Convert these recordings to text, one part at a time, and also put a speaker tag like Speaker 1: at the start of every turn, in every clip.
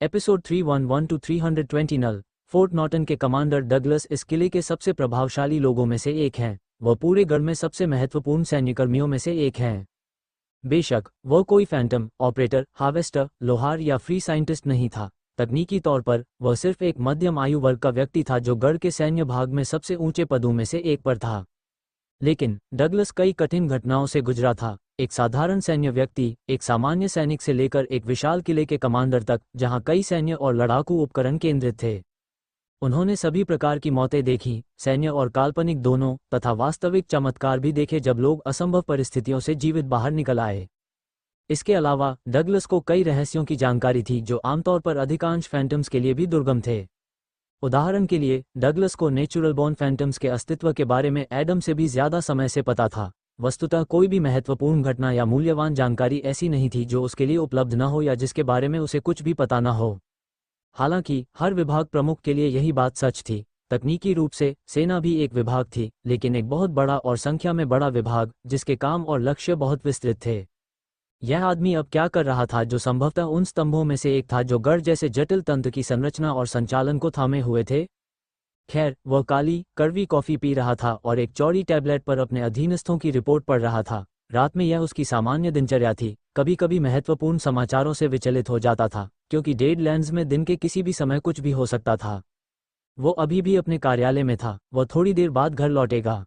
Speaker 1: Episode 311 to 320 नल। Fort Norton के commander Douglas इस किले के सबसे प्रभावशाली लोगों में से एक हैं। वह पूरे गढ़ में सबसे महत्वपूर्ण सैन्यकर्मियों में से एक हैं। बेशक वह कोई फैंटम ऑपरेटर, हार्वेस्टर, लोहार या फ्री साइंटिस्ट नहीं था। तकनीकी तौर पर वह सिर्फ एक मध्यम आयु वर्ग का व्यक्ति था जो गढ़ के सैन्य भाग में सबसे ऊंचे पदों में से एक पर था। लेकिन डगलस कई कठिन घटनाओं से गुजरा था। एक साधारण सैन्य व्यक्ति, एक सामान्य सैनिक से लेकर एक विशाल किले के कमांडर तक, जहां कई सैन्य और लड़ाकू उपकरण केंद्रित थे। उन्होंने सभी प्रकार की मौतें देखी, सैन्य और काल्पनिक दोनों, तथा वास्तविक चमत्कार भी देखे जब लोग असंभव परिस्थितियों से जीवित बाहर निकल आए। इसके अलावा डगलस को कई रहस्यों की जानकारी थी जो आमतौर पर अधिकांश फैंटम्स के लिए भी दुर्गम थे। उदाहरण के लिए, डगलस को नेचुरल बॉर्न फैंटम्स के अस्तित्व के बारे में एडम से भी ज्यादा समय से पता था। वस्तुतः कोई भी महत्वपूर्ण घटना या मूल्यवान जानकारी ऐसी नहीं थी जो उसके लिए उपलब्ध न हो या जिसके बारे में उसे कुछ भी पता न हो। हालांकि हर विभाग प्रमुख के लिए यही बात सच थी। तकनीकी रूप से सेना भी एक विभाग थी, लेकिन एक बहुत बड़ा और संख्या में बड़ा विभाग जिसके काम और लक्ष्य बहुत विस्तृत थे। यह आदमी अब क्या कर रहा था जो संभवतः उन स्तंभों में से एक था जो गढ़ जैसे जटिल तंत्र की संरचना और संचालन को थामे हुए थे? खैर, वह काली कड़वी कॉफी पी रहा था और एक चौड़ी टैबलेट पर अपने अधीनस्थों की रिपोर्ट पढ़ रहा था। रात में यह उसकी सामान्य दिनचर्या थी। कभी कभी महत्वपूर्ण समाचारों से विचलित हो जाता था, क्योंकि डेडलैंड्स में दिन के किसी भी समय कुछ भी हो सकता था। वो अभी भी अपने कार्यालय में था। वह थोड़ी देर बाद घर लौटेगा।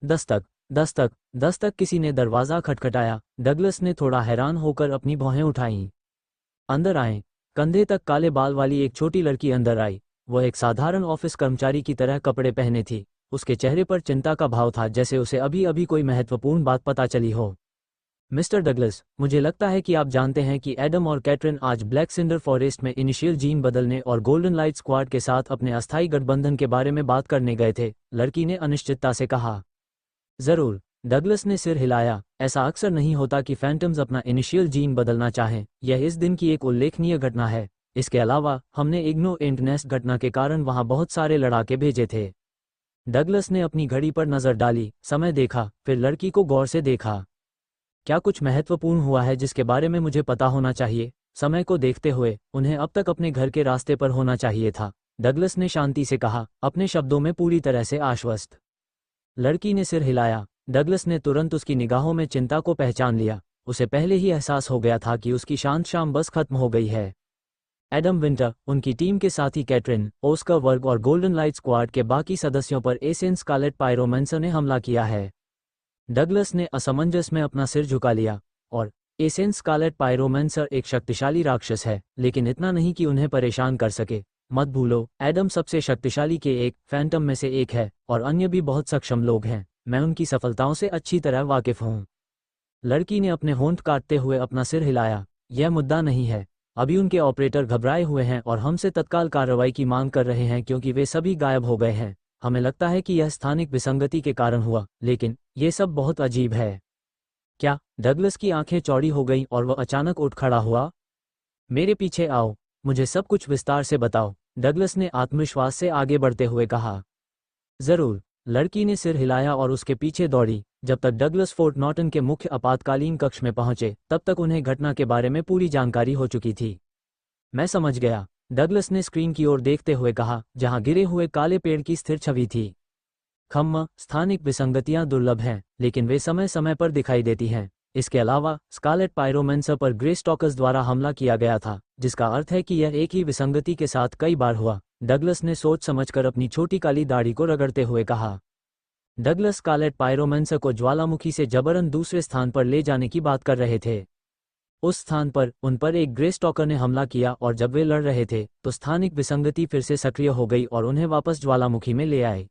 Speaker 1: दस्तक दस्तक दस्तक। किसी ने दरवाज़ा खटखटाया। डगलस ने थोड़ा हैरान होकर अपनी भौहें उठाईं। अंदर आएं। कंधे तक काले बाल वाली एक छोटी लड़की अंदर आई। वह एक साधारण ऑफिस कर्मचारी की तरह कपड़े पहने थी। उसके चेहरे पर चिंता का भाव था, जैसे उसे अभी अभी कोई महत्वपूर्ण बात पता चली हो। मिस्टर डगलस, मुझे लगता है कि आप जानते हैं कि एडम और कैटरिन आज ब्लैक सिंडर फॉरेस्ट में इनिशियल जीन बदलने और गोल्डन लाइट स्क्वाड के साथ अपने अस्थायी गठबंधन के बारे में बात करने गए थे, लड़की ने अनिश्चितता से कहा। जरूर, डगलस ने सिर हिलाया। ऐसा अक्सर नहीं होता कि फैंटम्स अपना इनिशियल जीन बदलना चाहें। यह इस दिन की एक उल्लेखनीय घटना है। इसके अलावा हमने इग्नो इंटनेस्ट घटना के कारण वहां बहुत सारे लड़ाके भेजे थे। डगलस ने अपनी घड़ी पर नजर डाली, समय देखा, फिर लड़की को गौर से देखा। क्या कुछ महत्वपूर्ण हुआ है जिसके बारे में मुझे पता होना चाहिए? समय को देखते हुए उन्हें अब तक अपने घर के रास्ते पर होना चाहिए था, डगलस ने शांति से कहा, अपने शब्दों में पूरी तरह से आश्वस्त। लड़की ने सिर हिलाया। डगलस ने तुरंत उसकी निगाहों में चिंता को पहचान लिया। उसे पहले ही एहसास हो गया था कि उसकी शांत शाम बस खत्म हो गई है। एडम विंटर, उनकी टीम के साथी कैटरिन, ओस्कर वर्ग और गोल्डन लाइट स्क्वाड के बाकी सदस्यों पर एसेन स्कारलेट पायरोमेंसर ने हमला किया है। डगलस ने असमंजस में अपना सिर झुका लिया। और एसेन स्कारलेट पायरोमेंसर एक शक्तिशाली राक्षस है, लेकिन इतना नहीं कि उन्हें परेशान कर सके। मत भूलो, एडम सबसे शक्तिशाली के एक फैंटम में से एक है, और अन्य भी बहुत सक्षम लोग हैं। मैं उनकी सफलताओं से अच्छी तरह वाकिफ हूँ। लड़की ने अपने होंठ काटते हुए अपना सिर हिलाया। यह मुद्दा नहीं है। अभी उनके ऑपरेटर घबराए हुए हैं और हमसे तत्काल कार्रवाई की मांग कर रहे हैं क्योंकि वे सभी गायब हो गए हैं। हमें लगता है कि यह स्थानिक विसंगति के कारण हुआ, लेकिन ये सब बहुत अजीब है। क्या? डगलस की आंखें चौड़ी हो गईं और वह अचानक उठ खड़ा हुआ। मेरे पीछे आओ, मुझे सब कुछ विस्तार से बताओ, डगलस ने आत्मविश्वास से आगे बढ़ते हुए कहा। जरूर, लड़की ने सिर हिलाया और उसके पीछे दौड़ी। जब तक डगलस फोर्ट नॉर्टन के मुख्य आपातकालीन कक्ष में पहुंचे, तब तक उन्हें घटना के बारे में पूरी जानकारी हो चुकी थी। मैं समझ गया, डगलस ने स्क्रीन की ओर देखते हुए कहा, जहां गिरे हुए काले पेड़ की स्थिर छवि थी। खम्मा, स्थानिक विसंगतियां दुर्लभ हैं, लेकिन वे समय समय पर दिखाई देती हैं। इसके अलावा स्कारलेट पायरोमेंसर पर ग्रे स्टॉकर्स द्वारा हमला किया गया था, जिसका अर्थ है कि यह एक ही विसंगति के साथ कई बार हुआ। डगलस ने सोच समझकर अपनी छोटी काली दाढ़ी को रगड़ते हुए कहा। डगलस स्कारलेट पायरोमेंसर को ज्वालामुखी से जबरन दूसरे स्थान पर ले जाने की बात कर रहे थे। उस स्थान पर उन पर एक ग्रे स्टॉकर ने हमला किया और जब वे लड़ रहे थे तो स्थानिक विसंगति फिर से सक्रिय हो गई और उन्हें वापस ज्वालामुखी में ले आए।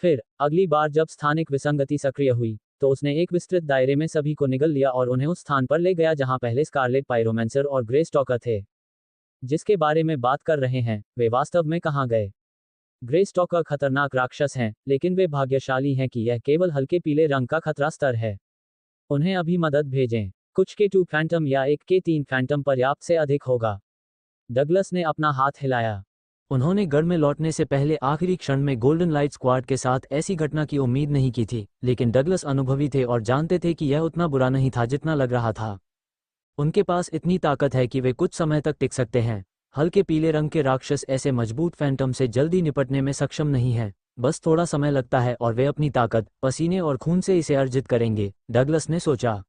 Speaker 1: फिर अगली बार जब स्थानिक विसंगति सक्रिय हुई तो उसने एक विस्तृत दायरे में सभी को निगल लिया और उन्हें उस स्थान पर ले गया जहां पहले स्कारलेट पायरोमेंसर और ग्रे स्टॉकर थे। जिसके बारे में बात कर रहे हैं वे वास्तव में कहां गए? ग्रे स्टॉकर खतरनाक राक्षस हैं, लेकिन वे भाग्यशाली हैं कि यह केवल हल्के पीले रंग का खतरा स्तर है। उन्हें अभी मदद भेजें। कुछ के 2 फैंटम या एक के 3 फैंटम पर्याप्त से अधिक होगा। डगलस ने अपना हाथ हिलाया। उन्होंने गढ़ में लौटने से पहले आखिरी क्षण में गोल्डन लाइट स्क्वाड के साथ ऐसी घटना की उम्मीद नहीं की थी, लेकिन डगलस अनुभवी थे और जानते थे कि यह उतना बुरा नहीं था जितना लग रहा था। उनके पास इतनी ताकत है कि वे कुछ समय तक टिक सकते हैं। हल्के पीले रंग के राक्षस ऐसे मजबूत फैंटम से जल्दी निपटने में सक्षम नहीं हैं, बस थोड़ा समय लगता है और वे अपनी ताकत, पसीने और खून से इसे अर्जित करेंगे, डगलस ने सोचा।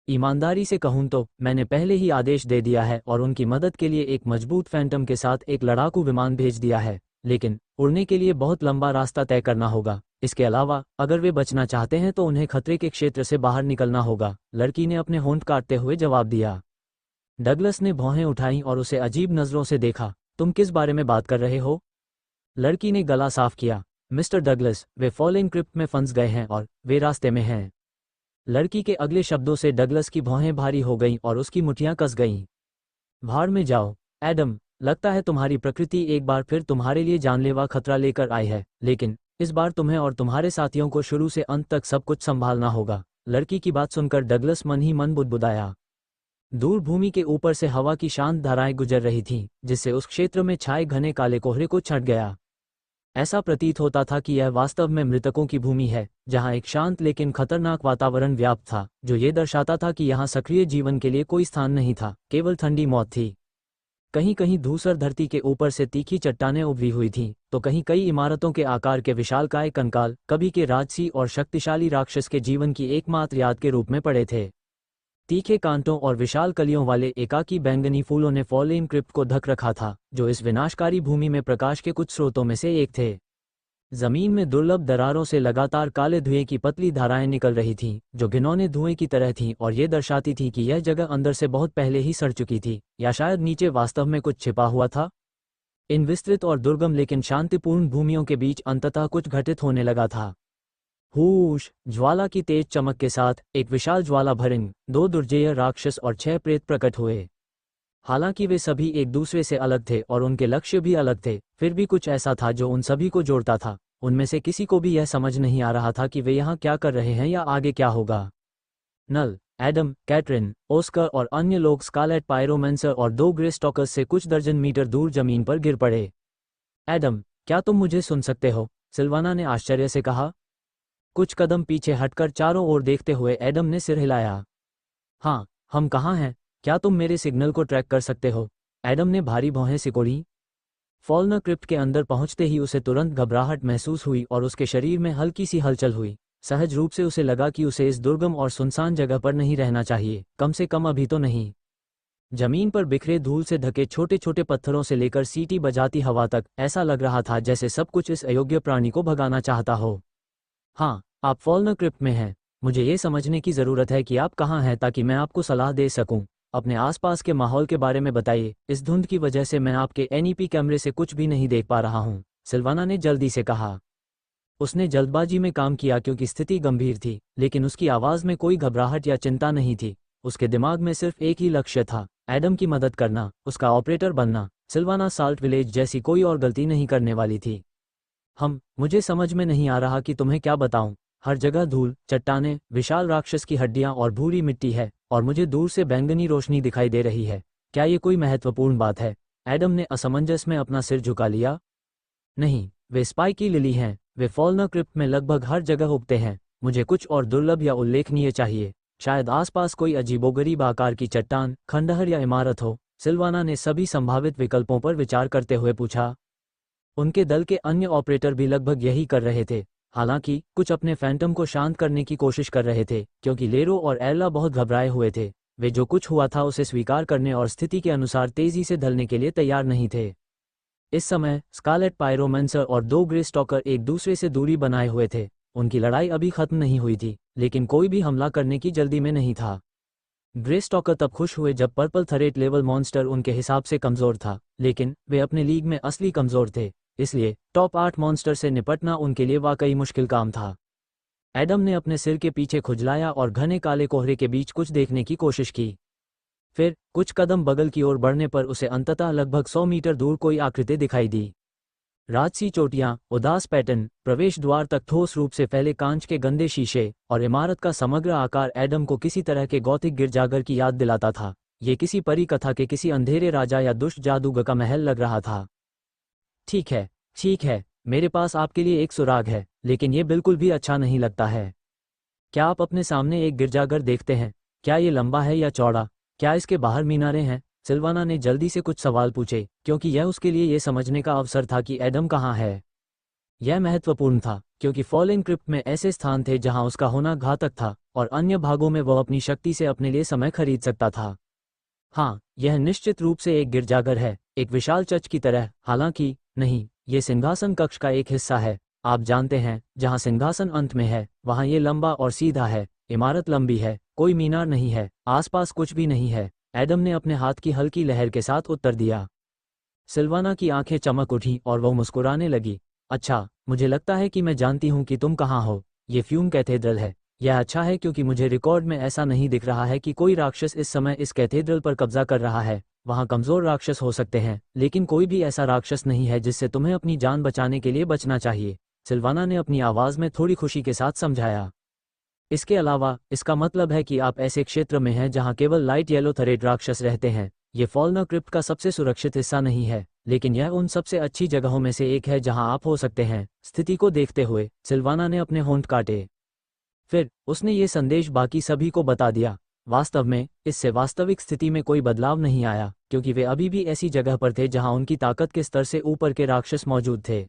Speaker 1: ईमानदारी से कहूं तो मैंने पहले ही आदेश दे दिया है और उनकी मदद के लिए एक मजबूत फैंटम के साथ एक लड़ाकू विमान भेज दिया है, लेकिन उड़ने के लिए बहुत लंबा रास्ता तय करना होगा। इसके अलावा अगर वे बचना चाहते हैं तो उन्हें खतरे के क्षेत्र से बाहर निकलना होगा, लड़की ने अपने होंठ काटते हुए जवाब दिया। डगलस ने भौहें उठाईं और उसे अजीब नजरों से देखा। तुम किस बारे में बात कर रहे हो? लड़की ने गला साफ किया। मिस्टर डगलस, वे फॉलिंग क्रिप्ट में फंस गए हैं और वे रास्ते में हैं। लड़की के अगले शब्दों से डगलस की भौहें भारी हो गईं और उसकी मुठ्ठियां कस गईं। भाड़ में जाओ, एडम, लगता है तुम्हारी प्रकृति एक बार फिर तुम्हारे लिए जानलेवा खतरा लेकर आई है, लेकिन इस बार तुम्हें और तुम्हारे साथियों को शुरू से अंत तक सब कुछ संभालना होगा। लड़की की बात सुनकर डगलस मन ही मन बुदबुदाया। दूर भूमि के ऊपर से हवा की शांत धाराएं गुजर रही थीं, जिससे उस क्षेत्र में छाए घने काले कोहरे को छंट गया। ऐसा प्रतीत होता था कि यह वास्तव में मृतकों की भूमि है, जहां एक शांत लेकिन खतरनाक वातावरण व्याप्त था, जो ये दर्शाता था कि यहां सक्रिय जीवन के लिए कोई स्थान नहीं था, केवल ठंडी मौत थी। कहीं कहीं धूसर धरती के ऊपर से तीखी चट्टानें उभरी हुई थीं, तो कहीं कई इमारतों के आकार के विशालकाय कंकाल कभी के राजसी और शक्तिशाली राक्षस के जीवन की एकमात्र याद के रूप में पड़े थे। तीखे कांटों और विशाल कलियों वाले एकाकी बैंगनी फूलों ने फॉलेन क्रिप्ट को ढक रखा था, जो इस विनाशकारी भूमि में प्रकाश के कुछ स्रोतों में से एक थे। जमीन में दुर्लभ दरारों से लगातार काले धुएं की पतली धाराएं निकल रही थीं, जो घिनौने धुएं की तरह थीं और ये दर्शाती थी कि यह जगह अंदर से बहुत पहले ही सड़ चुकी थी, या शायद नीचे वास्तव में कुछ छिपा हुआ था। इन विस्तृत और दुर्गम लेकिन शांतिपूर्ण भूमियों के बीच अंततः कुछ घटित होने लगा था। हूश! ज्वाला की तेज चमक के साथ एक विशाल ज्वाला भरिंग, 2 दुर्जेय राक्षस और 6 प्रेत प्रकट हुए। हालांकि वे सभी एक दूसरे से अलग थे और उनके लक्ष्य भी अलग थे, फिर भी कुछ ऐसा था जो उन सभी को जोड़ता था। उनमें से किसी को भी यह समझ नहीं आ रहा था कि वे यहाँ क्या कर रहे हैं या आगे क्या होगा। नल, एडम, कैटरिन, ओस्कर और अन्य लोग स्कारलेट पायरोमैंसर और 2 ग्रे स्टॉकर्स से कुछ दर्जन मीटर दूर जमीन पर गिर पड़े। एडम, क्या तुम मुझे सुन सकते हो? सिल्वाना ने आश्चर्य से कहा। कुछ कदम पीछे हटकर चारों ओर देखते हुए एडम ने सिर हिलाया। हाँ, हम कहाँ हैं? क्या तुम मेरे सिग्नल को ट्रैक कर सकते हो? एडम ने भारी भौहें सिकोड़ी। फॉलनर क्रिप्ट के अंदर पहुंचते ही उसे तुरंत घबराहट महसूस हुई और उसके शरीर में हल्की सी हलचल हुई। सहज रूप से उसे लगा कि उसे इस दुर्गम और सुनसान जगह पर नहीं रहना चाहिए, कम से कम अभी तो नहीं। जमीन पर बिखरे धूल से ढके छोटे छोटे पत्थरों से लेकर सीटी बजाती हवा तक ऐसा लग रहा था जैसे सब कुछ इस अयोग्य प्राणी को भगाना चाहता हो। हाँ, आप फॉलनर क्रिप्ट में हैं। मुझे ये समझने की ज़रूरत है कि आप कहाँ हैं ताकि मैं आपको सलाह दे सकूं। अपने आसपास के माहौल के बारे में बताइए, इस धुंध की वजह से मैं आपके एनईपी कैमरे से कुछ भी नहीं देख पा रहा हूं, सिल्वाना ने जल्दी से कहा। उसने जल्दबाजी में काम किया क्योंकि स्थिति गंभीर थी, लेकिन उसकी आवाज़ में कोई घबराहट या चिंता नहीं थी। उसके दिमाग में सिर्फ एक ही लक्ष्य था, एडम की मदद करना, उसका ऑपरेटर बनना। सिल्वाना साल्ट विलेज जैसी कोई और गलती नहीं करने वाली थी। मुझे समझ में नहीं आ रहा कि तुम्हें क्या बताऊं। हर जगह धूल, चट्टानें, विशाल राक्षस की हड्डियां और भूरी मिट्टी है, और मुझे दूर से बैंगनी रोशनी दिखाई दे रही है। क्या ये कोई महत्वपूर्ण बात है? एडम ने असमंजस में अपना सिर झुका लिया। नहीं, वे स्पाइकी लिली हैं। वे फॉलनर क्रिप्ट में लगभग हर जगह उगते हैं। मुझे कुछ और दुर्लभ या उल्लेखनीय चाहिए। शायद आसपास कोई अजीबोगरीब आकार की चट्टान, खंडहर या इमारत हो। सिल्वाना ने सभी संभावित विकल्पों पर विचार करते हुए पूछा। उनके दल के अन्य ऑपरेटर भी लगभग यही कर रहे थे। हालांकि कुछ अपने फैंटम को शांत करने की कोशिश कर रहे थे, क्योंकि लेरो और एर्ला बहुत घबराए हुए थे। वे जो कुछ हुआ था उसे स्वीकार करने और स्थिति के अनुसार तेजी से ढलने के लिए तैयार नहीं थे। इस समय स्कारलेट पायरोमैंसर और 2 ग्रे स्टॉकर एक दूसरे से दूरी बनाए हुए थे। उनकी लड़ाई अभी खत्म नहीं हुई थी, लेकिन कोई भी हमला करने की जल्दी में नहीं था। ग्रे स्टॉकर तब खुश हुए जब पर्पल थरेट लेवल मॉन्स्टर उनके हिसाब से कमजोर था, लेकिन वे अपने लीग में असली कमजोर थे, इसलिए टॉप 8 मॉन्स्टर से निपटना उनके लिए वाकई मुश्किल काम था। एडम ने अपने सिर के पीछे खुजलाया और घने काले कोहरे के बीच कुछ देखने की कोशिश की। फिर कुछ कदम बगल की ओर बढ़ने पर उसे अंततः लगभग 100 मीटर दूर कोई आकृति दिखाई दी। राजसी चोटियां, उदास पैटर्न, प्रवेश द्वार तक ठोस रूप से फैले कांच के गंदे शीशे, और इमारत का समग्र आकार एडम को किसी तरह के गौथिक गिरजाघर की याद दिलाता था। ये किसी परी कथा के किसी अंधेरे राजा या दुष्ट जादूगर का महल लग रहा था। ठीक है, मेरे पास आपके लिए एक सुराग है, लेकिन ये बिल्कुल भी अच्छा नहीं लगता है। क्या आप अपने सामने एक गिरजाघर देखते हैं? क्या ये लंबा है या चौड़ा? क्या इसके बाहर मीनारें हैं? सिल्वाना ने जल्दी से कुछ सवाल पूछे, क्योंकि यह उसके लिए ये समझने का अवसर था कि एडम कहाँ है। यह महत्वपूर्ण था, क्योंकि फॉलिन क्रिप्ट में ऐसे स्थान थे जहां उसका होना घातक था, और अन्य भागों में वह अपनी शक्ति से अपने लिए समय खरीद सकता था। हाँ, यह निश्चित रूप से एक गिरजाघर है, एक विशाल चर्च की तरह। हालांकि नहीं, ये सिंहासन कक्ष का एक हिस्सा है। आप जानते हैं, जहां सिंहासन अंत में है वहां ये लंबा और सीधा है। इमारत लंबी है, कोई मीनार नहीं है, आसपास कुछ भी नहीं है। एडम ने अपने हाथ की हल्की लहर के साथ उत्तर दिया। सिल्वाना की आंखें चमक उठी और वह मुस्कुराने लगी। अच्छा, मुझे लगता है कि मैं जानती हूँ कि तुम कहाँ हो। ये फ्यूम कैथेड्रल है। यह अच्छा है क्योंकि मुझे रिकॉर्ड में ऐसा नहीं दिख रहा है कि कोई राक्षस इस समय इस कैथेड्रल पर कब्जा कर रहा है। वहाँ कमजोर राक्षस हो सकते हैं, लेकिन कोई भी ऐसा राक्षस नहीं है जिससे तुम्हें अपनी जान बचाने के लिए बचना चाहिए। सिल्वाना ने अपनी आवाज़ में थोड़ी खुशी के साथ समझाया। इसके अलावा, इसका मतलब है कि आप ऐसे क्षेत्र में हैं जहां केवल लाइट येलो थरेड राक्षस रहते हैं। ये फॉल्नर क्रिप्ट का सबसे सुरक्षित हिस्सा नहीं है, लेकिन यह उन सबसे अच्छी जगहों में से एक है जहां आप हो सकते हैं। स्थिति को देखते हुए सिल्वाना ने अपने होंठ काटे। फिर उसने ये संदेश बाकी सभी को बता दिया। वास्तव में इससे वास्तविक स्थिति में कोई बदलाव नहीं आया, क्योंकि वे अभी भी ऐसी जगह पर थे जहां उनकी ताकत के स्तर से ऊपर के राक्षस मौजूद थे।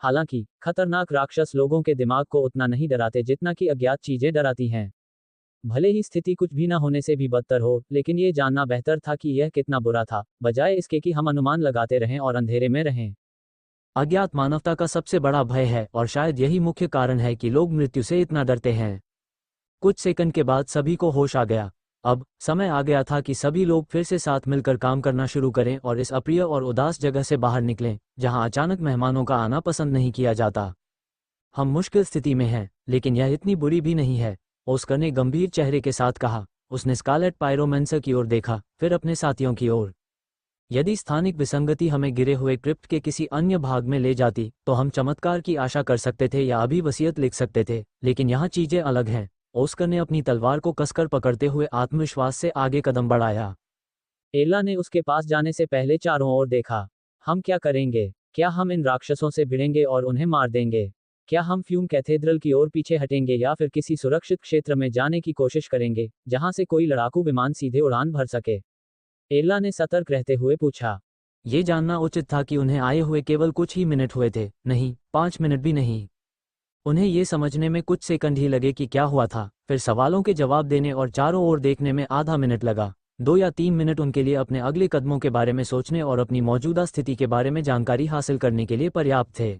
Speaker 1: हालांकि खतरनाक राक्षस लोगों के दिमाग को उतना नहीं डराते जितना कि अज्ञात चीजें डराती हैं। भले ही स्थिति कुछ भी न होने से भी बदतर हो, लेकिन ये जानना बेहतर था कि यह कितना बुरा था, बजाय इसके कि हम अनुमान लगाते रहें और अंधेरे में रहें। अज्ञात मानवता का सबसे बड़ा भय है, और शायद यही मुख्य कारण है कि लोग मृत्यु से इतना डरते हैं। कुछ सेकंड के बाद सभी को होश आ गया। अब समय आ गया था कि सभी लोग फिर से साथ मिलकर काम करना शुरू करें और इस अप्रिय और उदास जगह से बाहर निकलें, जहां अचानक मेहमानों का आना पसंद नहीं किया जाता। हम मुश्किल स्थिति में हैं, लेकिन यह इतनी बुरी भी नहीं है, ओस्कर ने गंभीर चेहरे के साथ कहा। उसने स्कारलेट पायरोमेंसर की ओर देखा, फिर अपने साथियों की ओर। यदि स्थानिक विसंगति हमें गिरे हुए क्रिप्ट के किसी अन्य भाग में ले जाती, तो हम चमत्कार की आशा कर सकते थे या अभी वसीयत लिख सकते थे, लेकिन यहाँ चीजें अलग हैं। ओस्कर ने अपनी तलवार को कसकर पकड़ते हुए आत्मविश्वास से आगे कदम बढ़ाया। एला ने उसके पास जाने से पहले चारों ओर देखा। हम क्या करेंगे? क्या हम इन राक्षसों से भिड़ेंगे और उन्हें मार देंगे? क्या हम फ्यूम कैथेड्रल की ओर पीछे हटेंगे या फिर किसी सुरक्षित क्षेत्र में जाने की कोशिश करेंगे, जहां से कोई लड़ाकू विमान सीधे उड़ान भर सके? एला ने सतर्क रहते हुए पूछा। ये जानना उचित था कि उन्हें आए हुए केवल कुछ ही मिनट हुए थे, नहीं, 5 मिनट भी नहीं। उन्हें ये समझने में कुछ सेकंड ही लगे कि क्या हुआ था, फिर सवालों के जवाब देने और चारों ओर देखने में आधा मिनट लगा। 2 या 3 मिनट उनके लिए अपने अगले कदमों के बारे में सोचने और अपनी मौजूदा स्थिति के बारे में जानकारी हासिल करने के लिए पर्याप्त थे।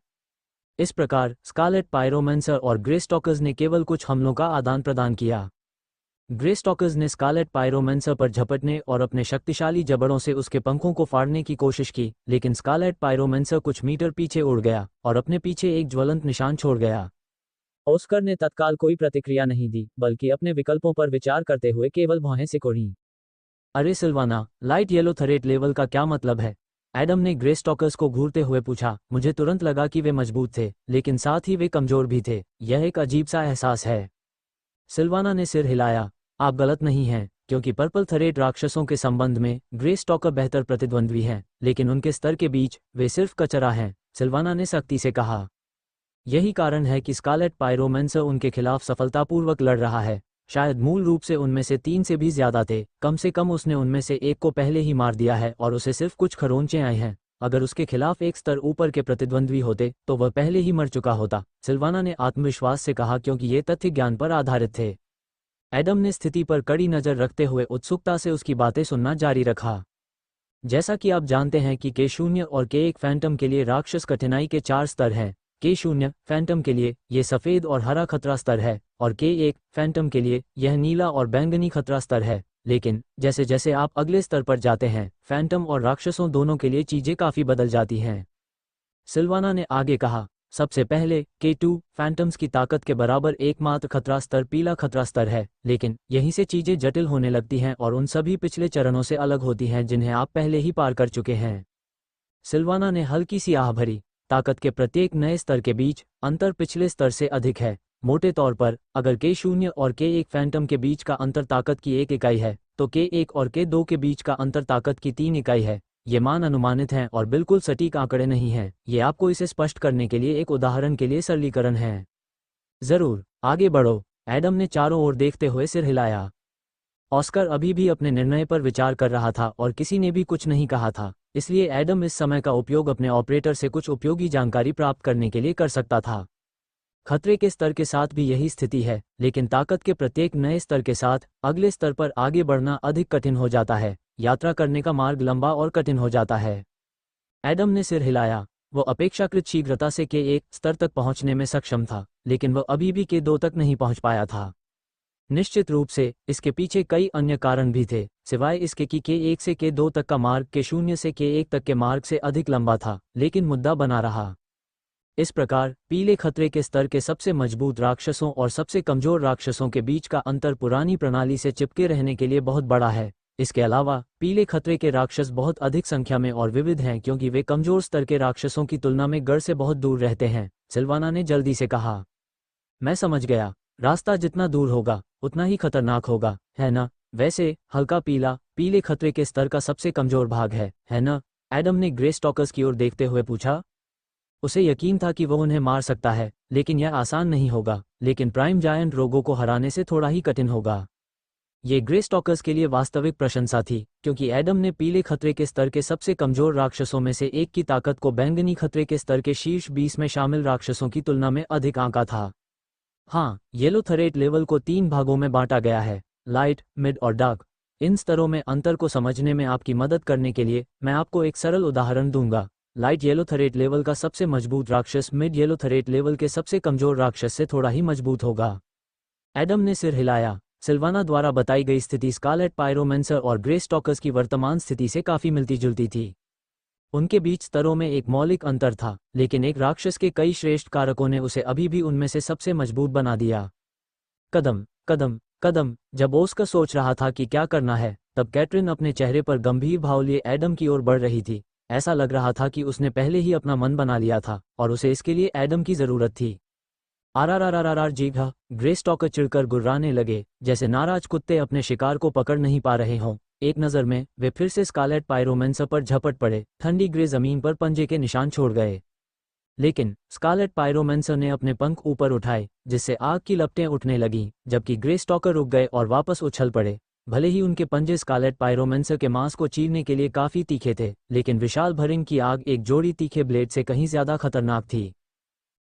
Speaker 1: इस प्रकार स्कारलेट पायरोमेंसर और ग्रे स्टॉकर्स ने केवल कुछ हमलों का आदान प्रदान किया। ग्रे स्टॉकर्स ने स्कारलेट पायरोमेंसर पर झपटने और अपने शक्तिशाली जबड़ों से उसके पंखों को फाड़ने की कोशिश की, लेकिन स्कारलेट पायरोमेंसर कुछ मीटर पीछे उड़ गया और अपने पीछे एक ज्वलंत निशान छोड़ गया। ऑस्कर ने तत्काल कोई प्रतिक्रिया नहीं दी, बल्कि अपने विकल्पों पर विचार करते हुए केवल भौहें सिकोड़ी। अरे Silvana, light yellow Tharet level का क्या मतलब है? एडम ने ग्रे स्टॉकर्स को घूरते हुए पूछा। मुझे तुरंत लगा कि वे मजबूत थे, लेकिन साथ ही वे कमजोर भी थे। यह एक अजीब सा एहसास है। सिल्वाना ने सिर हिलाया। आप गलत नहीं हैं, क्योंकि पर्पल थरेट राक्षसों के संबंध में ग्रे स्टॉकर बेहतर प्रतिद्वंद्वी हैं, लेकिन उनके स्तर के बीच वे सिर्फ कचरा हैं, सिल्वाना ने सख्ती से कहा। यही कारण है कि स्कारलेट पायरोमेंसर उनके खिलाफ सफलतापूर्वक लड़ रहा है। शायद मूल रूप से उनमें से 3 से भी ज्यादा थे, कम से कम उसने उनमें से एक को पहले ही मार दिया है और उसे सिर्फ कुछ खरोंचे आए हैं। अगर उसके खिलाफ एक स्तर ऊपर के प्रतिद्वंद्वी होते तो वह पहले ही मर चुका होता, सिल्वाना ने आत्मविश्वास से कहा, क्योंकि ये तथ्य ज्ञान पर आधारित थे। एडम ने स्थिति पर कड़ी नज़र रखते हुए उत्सुकता से उसकी बातें सुनना जारी रखा। जैसा कि आप जानते हैं कि K0 और K1 फैंटम के लिए राक्षस कठिनाई के 4 स्तर हैं। K0 फैंटम के लिए ये सफ़ेद और हरा खतरा स्तर है, और K1 फैंटम के लिए यह नीला और बैंगनी खतरा स्तर है। लेकिन जैसे जैसे आप अगले स्तर पर जाते हैं, फैंटम और राक्षसों दोनों के लिए चीज़ें काफ़ी बदल जाती हैं। सिल्वाना ने आगे कहा, सबसे पहले K2 फैंटम्स की ताकत के बराबर एकमात्र खतरा स्तर पीला खतरा स्तर है, लेकिन यहीं से चीजें जटिल होने लगती हैं और उन सभी पिछले चरणों से अलग होती हैं जिन्हें आप पहले ही पार कर चुके हैं। सिल्वाना ने हल्की सी आह भरी। ताकत के प्रत्येक नए स्तर के बीच अंतर पिछले स्तर से अधिक है। मोटे तौर पर, अगर K0 और K1 फैंटम के बीच का अंतर ताकत की 1 इकाई है, तो K1 और K2 के बीच का अंतर ताकत की 3 इकाई है। ये मान अनुमानित हैं और बिल्कुल सटीक आंकड़े नहीं हैं। ये आपको इसे स्पष्ट करने के लिए एक उदाहरण के लिए सरलीकरण है। जरूर, आगे बढ़ो। एडम ने चारों ओर देखते हुए सिर हिलाया। ऑस्कर अभी भी अपने निर्णय पर विचार कर रहा था और किसी ने भी कुछ नहीं कहा था, इसलिए एडम इस समय का उपयोग अपने ऑपरेटर से कुछ उपयोगी जानकारी प्राप्त करने के लिए कर सकता था। खतरे के स्तर के साथ भी यही स्थिति है, लेकिन ताकत के प्रत्येक नए स्तर के साथ अगले स्तर पर आगे बढ़ना अधिक कठिन हो जाता है। यात्रा करने का मार्ग लंबा और कठिन हो जाता है। एडम ने सिर हिलाया। वो अपेक्षाकृत शीघ्रता से K1 स्तर तक पहुंचने में सक्षम था, लेकिन वह अभी भी K2 तक नहीं पहुंच पाया था। निश्चित रूप से इसके पीछे कई अन्य कारण भी थे, सिवाय इसके कि K1 से K2 तक का मार्ग K0 से K1 तक के मार्ग से अधिक लंबा था, लेकिन मुद्दा बना रहा। इस प्रकार पीले खतरे के स्तर के सबसे मजबूत राक्षसों और सबसे कमजोर राक्षसों के बीच का अंतर पुरानी प्रणाली से चिपके रहने के लिए बहुत बड़ा है। इसके अलावा पीले खतरे के राक्षस बहुत अधिक संख्या में और विविध हैं, क्योंकि वे कमजोर स्तर के राक्षसों की तुलना में गढ़ से बहुत दूर रहते हैं। सिल्वाना ने जल्दी से कहा। मैं समझ गया, रास्ता जितना दूर होगा उतना ही खतरनाक होगा, है ना? वैसे हल्का पीला पीले खतरे के स्तर का सबसे कमजोर भाग है ना? एडम ने ग्रे स्टॉकर्स की ओर देखते हुए पूछा। उसे यकीन था कि वह उन्हें मार सकता है, लेकिन यह आसान नहीं होगा। लेकिन प्राइम जायंट रोगों को हराने से थोड़ा ही कठिन होगा। ये ग्रे स्टॉकर्स के लिए वास्तविक प्रशंसा थी, क्योंकि एडम ने पीले खतरे के स्तर के सबसे कमजोर राक्षसों में से एक की ताकत को बैंगनी खतरे के स्तर के शीर्ष 20 में शामिल राक्षसों की तुलना में अधिक आंका था। हाँ, येलो थरेट लेवल को 3 भागों में बांटा गया है, लाइट, मिड और डार्क। इन स्तरों में अंतर को समझने में आपकी मदद करने के लिए मैं आपको एक सरल उदाहरण दूंगा। लाइट येलो थरेट लेवल का सबसे मजबूत राक्षस मिड येलो थरेट लेवल के सबसे कमजोर राक्षस से थोड़ा ही मजबूत होगा। एडम ने सिर हिलाया। सिल्वाना द्वारा बताई गई स्थिति स्कारलेट पायरोमेंसर और ग्रे स्टॉकर्स की वर्तमान स्थिति से काफी मिलती जुलती थी। उनके बीच स्तरों में एक मौलिक अंतर था, लेकिन एक राक्षस के कई श्रेष्ठ कारकों ने उसे अभी भी उनमें से सबसे मजबूत बना दिया। कदम कदम कदम। जब ओस्कर सोच रहा था कि क्या करना है, तब कैटरीन अपने चेहरे पर गंभीर भाव लिए एडम की ओर बढ़ रही थी। ऐसा लग रहा था कि उसने पहले ही अपना मन बना लिया था और उसे इसके लिए एडम की जरूरत थी। आर जी घा। ग्रे स्टॉकर चिढ़कर गुर्राने लगे, जैसे नाराज कुत्ते अपने शिकार को पकड़ नहीं पा रहे हों। एक नज़र में वे फिर से स्कारलेट पायरोमेंसर पर झपट पड़े, ठंडी ग्रे जमीन पर पंजे के निशान छोड़ गए। लेकिन स्कारलेट पायरोमेंसर ने अपने पंख ऊपर उठाए, जिससे आग की लपटें उठने लगीं, जबकि ग्रे स्टॉकर रुक गए और वापस उछल पड़े। भले ही उनके पंजे स्कारलेट पायरोमेंसर के मांस को चीरने के लिए काफी तीखे थे, लेकिन विशाल भरिंग की आग एक जोड़ी तीखे ब्लेड से कहीं ज्यादा खतरनाक थी।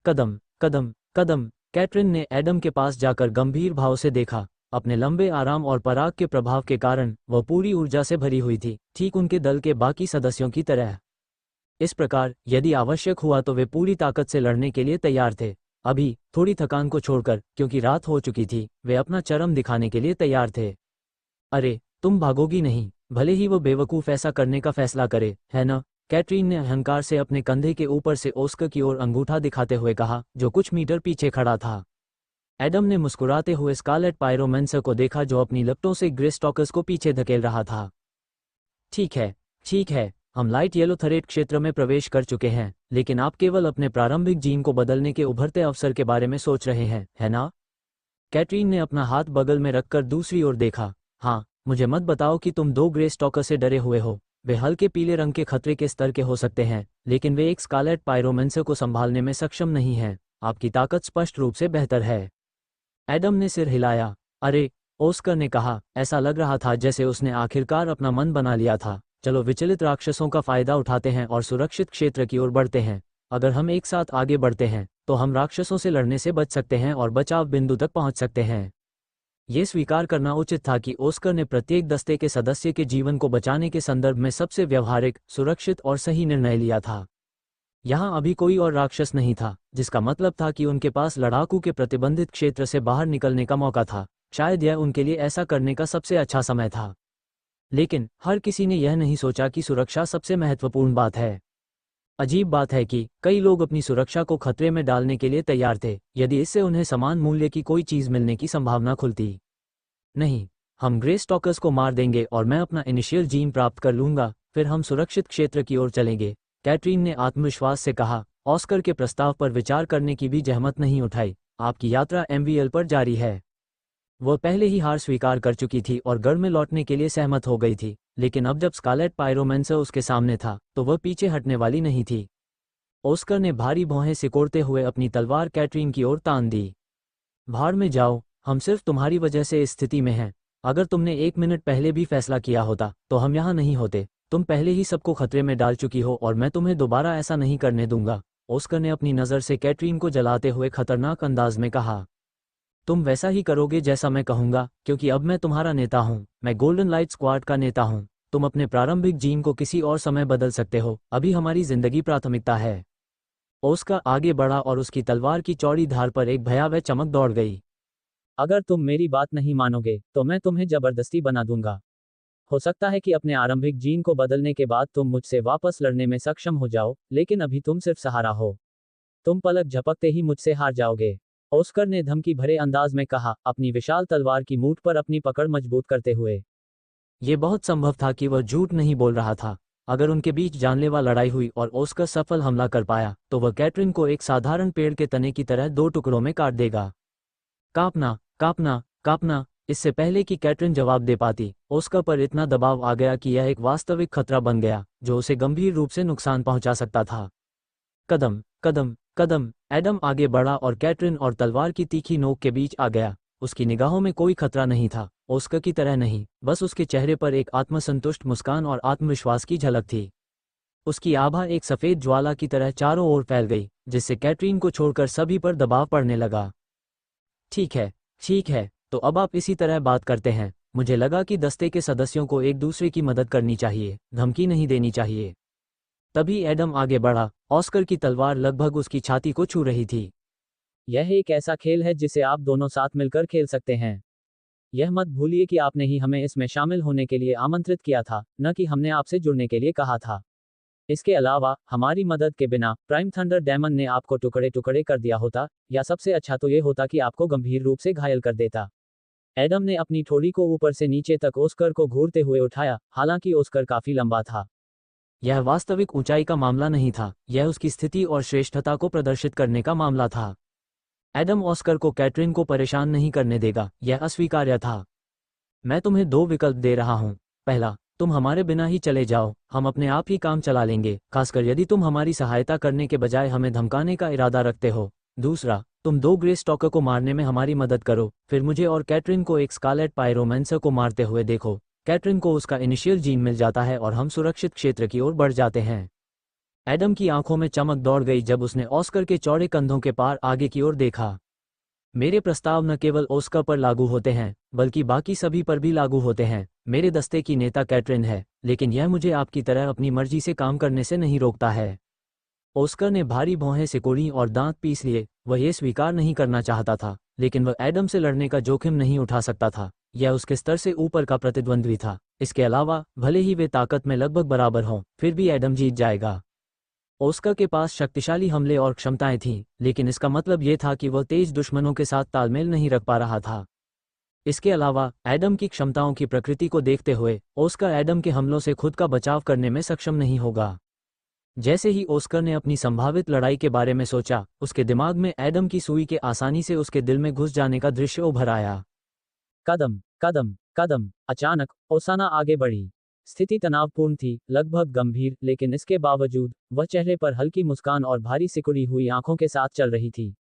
Speaker 1: कदम कदम कदम। कैटरीन ने एडम के पास जाकर गंभीर भाव से देखा। अपने लंबे आराम और पराग के प्रभाव के कारण वह पूरी ऊर्जा से भरी हुई थी, ठीक उनके दल के बाकी सदस्यों की तरह। इस प्रकार यदि आवश्यक हुआ तो वे पूरी ताकत से लड़ने के लिए तैयार थे। अभी थोड़ी थकान को छोड़कर, क्योंकि रात हो चुकी थी, वे अपना चरम दिखाने के लिए तैयार थे। अरे, तुम भागोगी नहीं, भले ही वो बेवकूफ़ ऐसा करने का फैसला करे, है ना? कैटरीन ने अहंकार से अपने कंधे के ऊपर से ओस्कर की ओर अंगूठा दिखाते हुए कहा, जो कुछ मीटर पीछे खड़ा था। एडम ने मुस्कुराते हुए स्कारलेट पायरोमेंसर को देखा, जो अपनी लपटों से ग्रे स्टॉकर्स को पीछे धकेल रहा था। ठीक है, हम लाइट येलो थरेट क्षेत्र में प्रवेश कर चुके हैं, लेकिन आप केवल अपने प्रारंभिक जीन को बदलने के उभरते अवसर के बारे में सोच रहे हैं, है ना? कैटरीन ने अपना हाथ बगल में रखकर दूसरी ओर देखा। हाँ, मुझे मत बताओ कि तुम 2 ग्रे स्टॉकर से डरे हुए हो। वे हल्के पीले रंग के खतरे के स्तर के हो सकते हैं, लेकिन वे एक स्कारलेट पायरोमेंसर को संभालने में सक्षम नहीं हैं। आपकी ताकत स्पष्ट रूप से बेहतर है। एडम ने सिर हिलाया। अरे, ओस्कर ने कहा। ऐसा लग रहा था जैसे उसने आखिरकार अपना मन बना लिया था। चलो विचलित राक्षसों का फायदा उठाते हैं और सुरक्षित क्षेत्र की ओर बढ़ते हैं। अगर हम एक साथ आगे बढ़ते हैं तो हम राक्षसों से लड़ने से बच सकते हैं और बचाव बिंदु तक पहुंच सकते हैं। ये स्वीकार करना उचित था कि ओस्कर ने प्रत्येक दस्ते के सदस्य के जीवन को बचाने के संदर्भ में सबसे व्यवहारिक, सुरक्षित और सही निर्णय लिया था। यहाँ अभी कोई और राक्षस नहीं था, जिसका मतलब था कि उनके पास लड़ाकू के प्रतिबंधित क्षेत्र से बाहर निकलने का मौका था। शायद यह उनके लिए ऐसा करने का सबसे अच्छा समय था। लेकिन हर किसी ने यह नहीं सोचा कि सुरक्षा सबसे महत्वपूर्ण बात है। अजीब बात है कि कई लोग अपनी सुरक्षा को खतरे में डालने के लिए तैयार थे, यदि इससे उन्हें समान मूल्य की कोई चीज़ मिलने की संभावना खुलती। नहीं, हम ग्रे स्टॉकर्स को मार देंगे और मैं अपना इनिशियल जीन प्राप्त कर लूंगा, फिर हम सुरक्षित क्षेत्र की ओर चलेंगे, कैटरीन ने आत्मविश्वास से कहा। ऑस्कर के प्रस्ताव पर विचार करने की भी जहमत नहीं उठाई। आपकी यात्रा MVL पर जारी है। वह पहले ही हार स्वीकार कर चुकी थी और गढ़ में लौटने के लिए सहमत हो गई थी, लेकिन अब जब स्कारलेट पायरोमेंसर उसके सामने था तो वह पीछे हटने वाली नहीं थी। ओस्कर ने भारी भौहें सिकोड़ते हुए अपनी तलवार कैटरीन की ओर तान दी। भाड़ में जाओ, हम सिर्फ तुम्हारी वजह से इस स्थिति में हैं। अगर तुमने 1 मिनट पहले भी फैसला किया होता तो हम यहाँ नहीं होते। तुम पहले ही सबको खतरे में डाल चुकी हो और मैं तुम्हें दोबारा ऐसा नहीं करने दूंगा। ऑस्कर ने अपनी नज़र से कैटरीन को जलाते हुए खतरनाक अंदाज में कहा। तुम वैसा ही करोगे जैसा मैं कहूंगा, क्योंकि अब मैं तुम्हारा नेता हूं। मैं गोल्डन लाइट स्क्वाड का नेता हूं। तुम अपने प्रारंभिक जीन को किसी और समय बदल सकते हो, अभी हमारी जिंदगी प्राथमिकता है। ऑस्कर आगे बढ़ा और उसकी तलवार की चौड़ी धार पर एक भयावह चमक दौड़ गई। अगर तुम मेरी बात नहीं मानोगे तो मैं तुम्हें जबरदस्ती बना दूंगा। हो सकता है कि अपने आरंभिक जीन को बदलने के बाद तुम मुझसे वापस लड़ने में सक्षम हो जाओ, लेकिन अभी तुम सिर्फ सहारा हो। तुम पलक झपकते ही मुझसे हार जाओगे। ऑस्कर ने धमकी भरे अंदाज में कहा, अपनी विशाल तलवार की मूठ पर अपनी पकड़ मजबूत करते हुए। ये बहुत संभव था कि वह झूठ नहीं बोल रहा था। अगर उनके बीच जानलेवा लड़ाई हुई और ऑस्कर सफल हमला कर पाया तो वह कैटरीन को एक साधारण पेड़ के तने की तरह 2 टुकड़ों में काट देगा। कांपना, कांपना, कांपना। इससे पहले कि कैटरीन जवाब दे पाती, ऑस्कर पर इतना दबाव आ गया कि यह एक वास्तविक खतरा बन गया जो उसे गंभीर रूप से नुकसान पहुंचा सकता था। कदम, कदम, कदम। एडम आगे बढ़ा और कैटरीन और तलवार की तीखी नोक के बीच आ गया। उसकी निगाहों में कोई खतरा नहीं था, ऑस्कर की तरह नहीं, बस उसके चेहरे पर एक आत्मसंतुष्ट मुस्कान और आत्मविश्वास की झलक थी। उसकी आभा एक सफेद ज्वाला की तरह चारों ओर फैल गई, जिससे कैटरीन को छोड़कर सभी पर दबाव पड़ने लगा। ठीक है, ठीक है, तो अब आप इसी तरह बात करते हैं। मुझे लगा कि दस्ते के सदस्यों को एक दूसरे की मदद करनी चाहिए, धमकी नहीं देनी चाहिए। तभी एडम आगे बढ़ा। ऑस्कर की तलवार लगभग उसकी छाती को छू रही थी। यह एक ऐसा खेल है जिसे आप दोनों साथ मिलकर खेल सकते हैं। यह मत भूलिए कि आपने ही हमें इसमें शामिल होने के लिए आमंत्रित किया था, न कि हमने आपसे जुड़ने के लिए कहा था। इसके अलावा, हमारी मदद के बिना प्राइम थंडर डेमन ने आपको टुकड़े टुकड़े कर दिया होता, या सबसे अच्छा तो ये होता कि आपको गंभीर रूप से घायल कर देता। एडम ने अपनी ठोड़ी को ऊपर से नीचे तक ऑस्कर को घूरते हुए उठाया, हालांकि ऑस्कर काफी लंबा था। यह वास्तविक ऊंचाई का मामला नहीं था, यह उसकी स्थिति और श्रेष्ठता को प्रदर्शित करने का मामला था। एडम ऑस्कर को कैटरीन को परेशान नहीं करने देगा, यह अस्वीकार्य था। मैं तुम्हें 2 विकल्प दे रहा हूं। पहला, तुम हमारे बिना ही चले जाओ, हम अपने आप ही काम चला लेंगे, खासकर यदि तुम हमारी सहायता करने के बजाय हमें धमकाने का इरादा रखते हो। दूसरा, तुम 2 ग्रे स्टॉकर को मारने में हमारी मदद करो, फिर मुझे और कैटरीन को एक स्कारलेट पायरोमैंसर को मारते हुए देखो। कैटरीन को उसका इनिशियल जीन मिल जाता है और हम सुरक्षित क्षेत्र की ओर बढ़ जाते हैं। एडम की आंखों में चमक दौड़ गई जब उसने ऑस्कर के चौड़े कंधों के पार आगे की ओर देखा। मेरे प्रस्ताव न केवल ऑस्कर पर लागू होते हैं, बल्कि बाकी सभी पर भी लागू होते हैं। मेरे दस्ते की नेता कैटरीन है, लेकिन यह मुझे आपकी तरह अपनी मर्जी से काम करने से नहीं रोकता है। ऑस्कर ने भारी भौहें सिकोड़ी और दांत पीस लिए। वह ये स्वीकार नहीं करना चाहता था, लेकिन वह एडम से लड़ने का जोखिम नहीं उठा सकता था। यह उसके स्तर से ऊपर का प्रतिद्वंद्वी था। इसके अलावा, भले ही वे ताकत में लगभग बराबर हों, फिर भी एडम जीत जाएगा। ऑस्कर के पास शक्तिशाली हमले और क्षमताएं थीं, लेकिन इसका मतलब यह था कि वह तेज दुश्मनों के साथ तालमेल नहीं रख पा रहा था। इसके अलावा, एडम की क्षमताओं की प्रकृति को देखते हुए, ऑस्कर एडम के हमलों से खुद का बचाव करने में सक्षम नहीं होगा। जैसे ही ऑस्कर ने अपनी संभावित लड़ाई के बारे में सोचा, उसके दिमाग में एडम की सुई के आसानी से उसके दिल में घुस जाने का दृश्य उभर आया। कदम, कदम, कदम। अचानक ओसाना आगे बढ़ी। स्थिति तनावपूर्ण थी, लगभग गंभीर, लेकिन इसके बावजूद वह चेहरे पर हल्की मुस्कान और भारी सिकुड़ी हुई आंखों के साथ चल रही थी।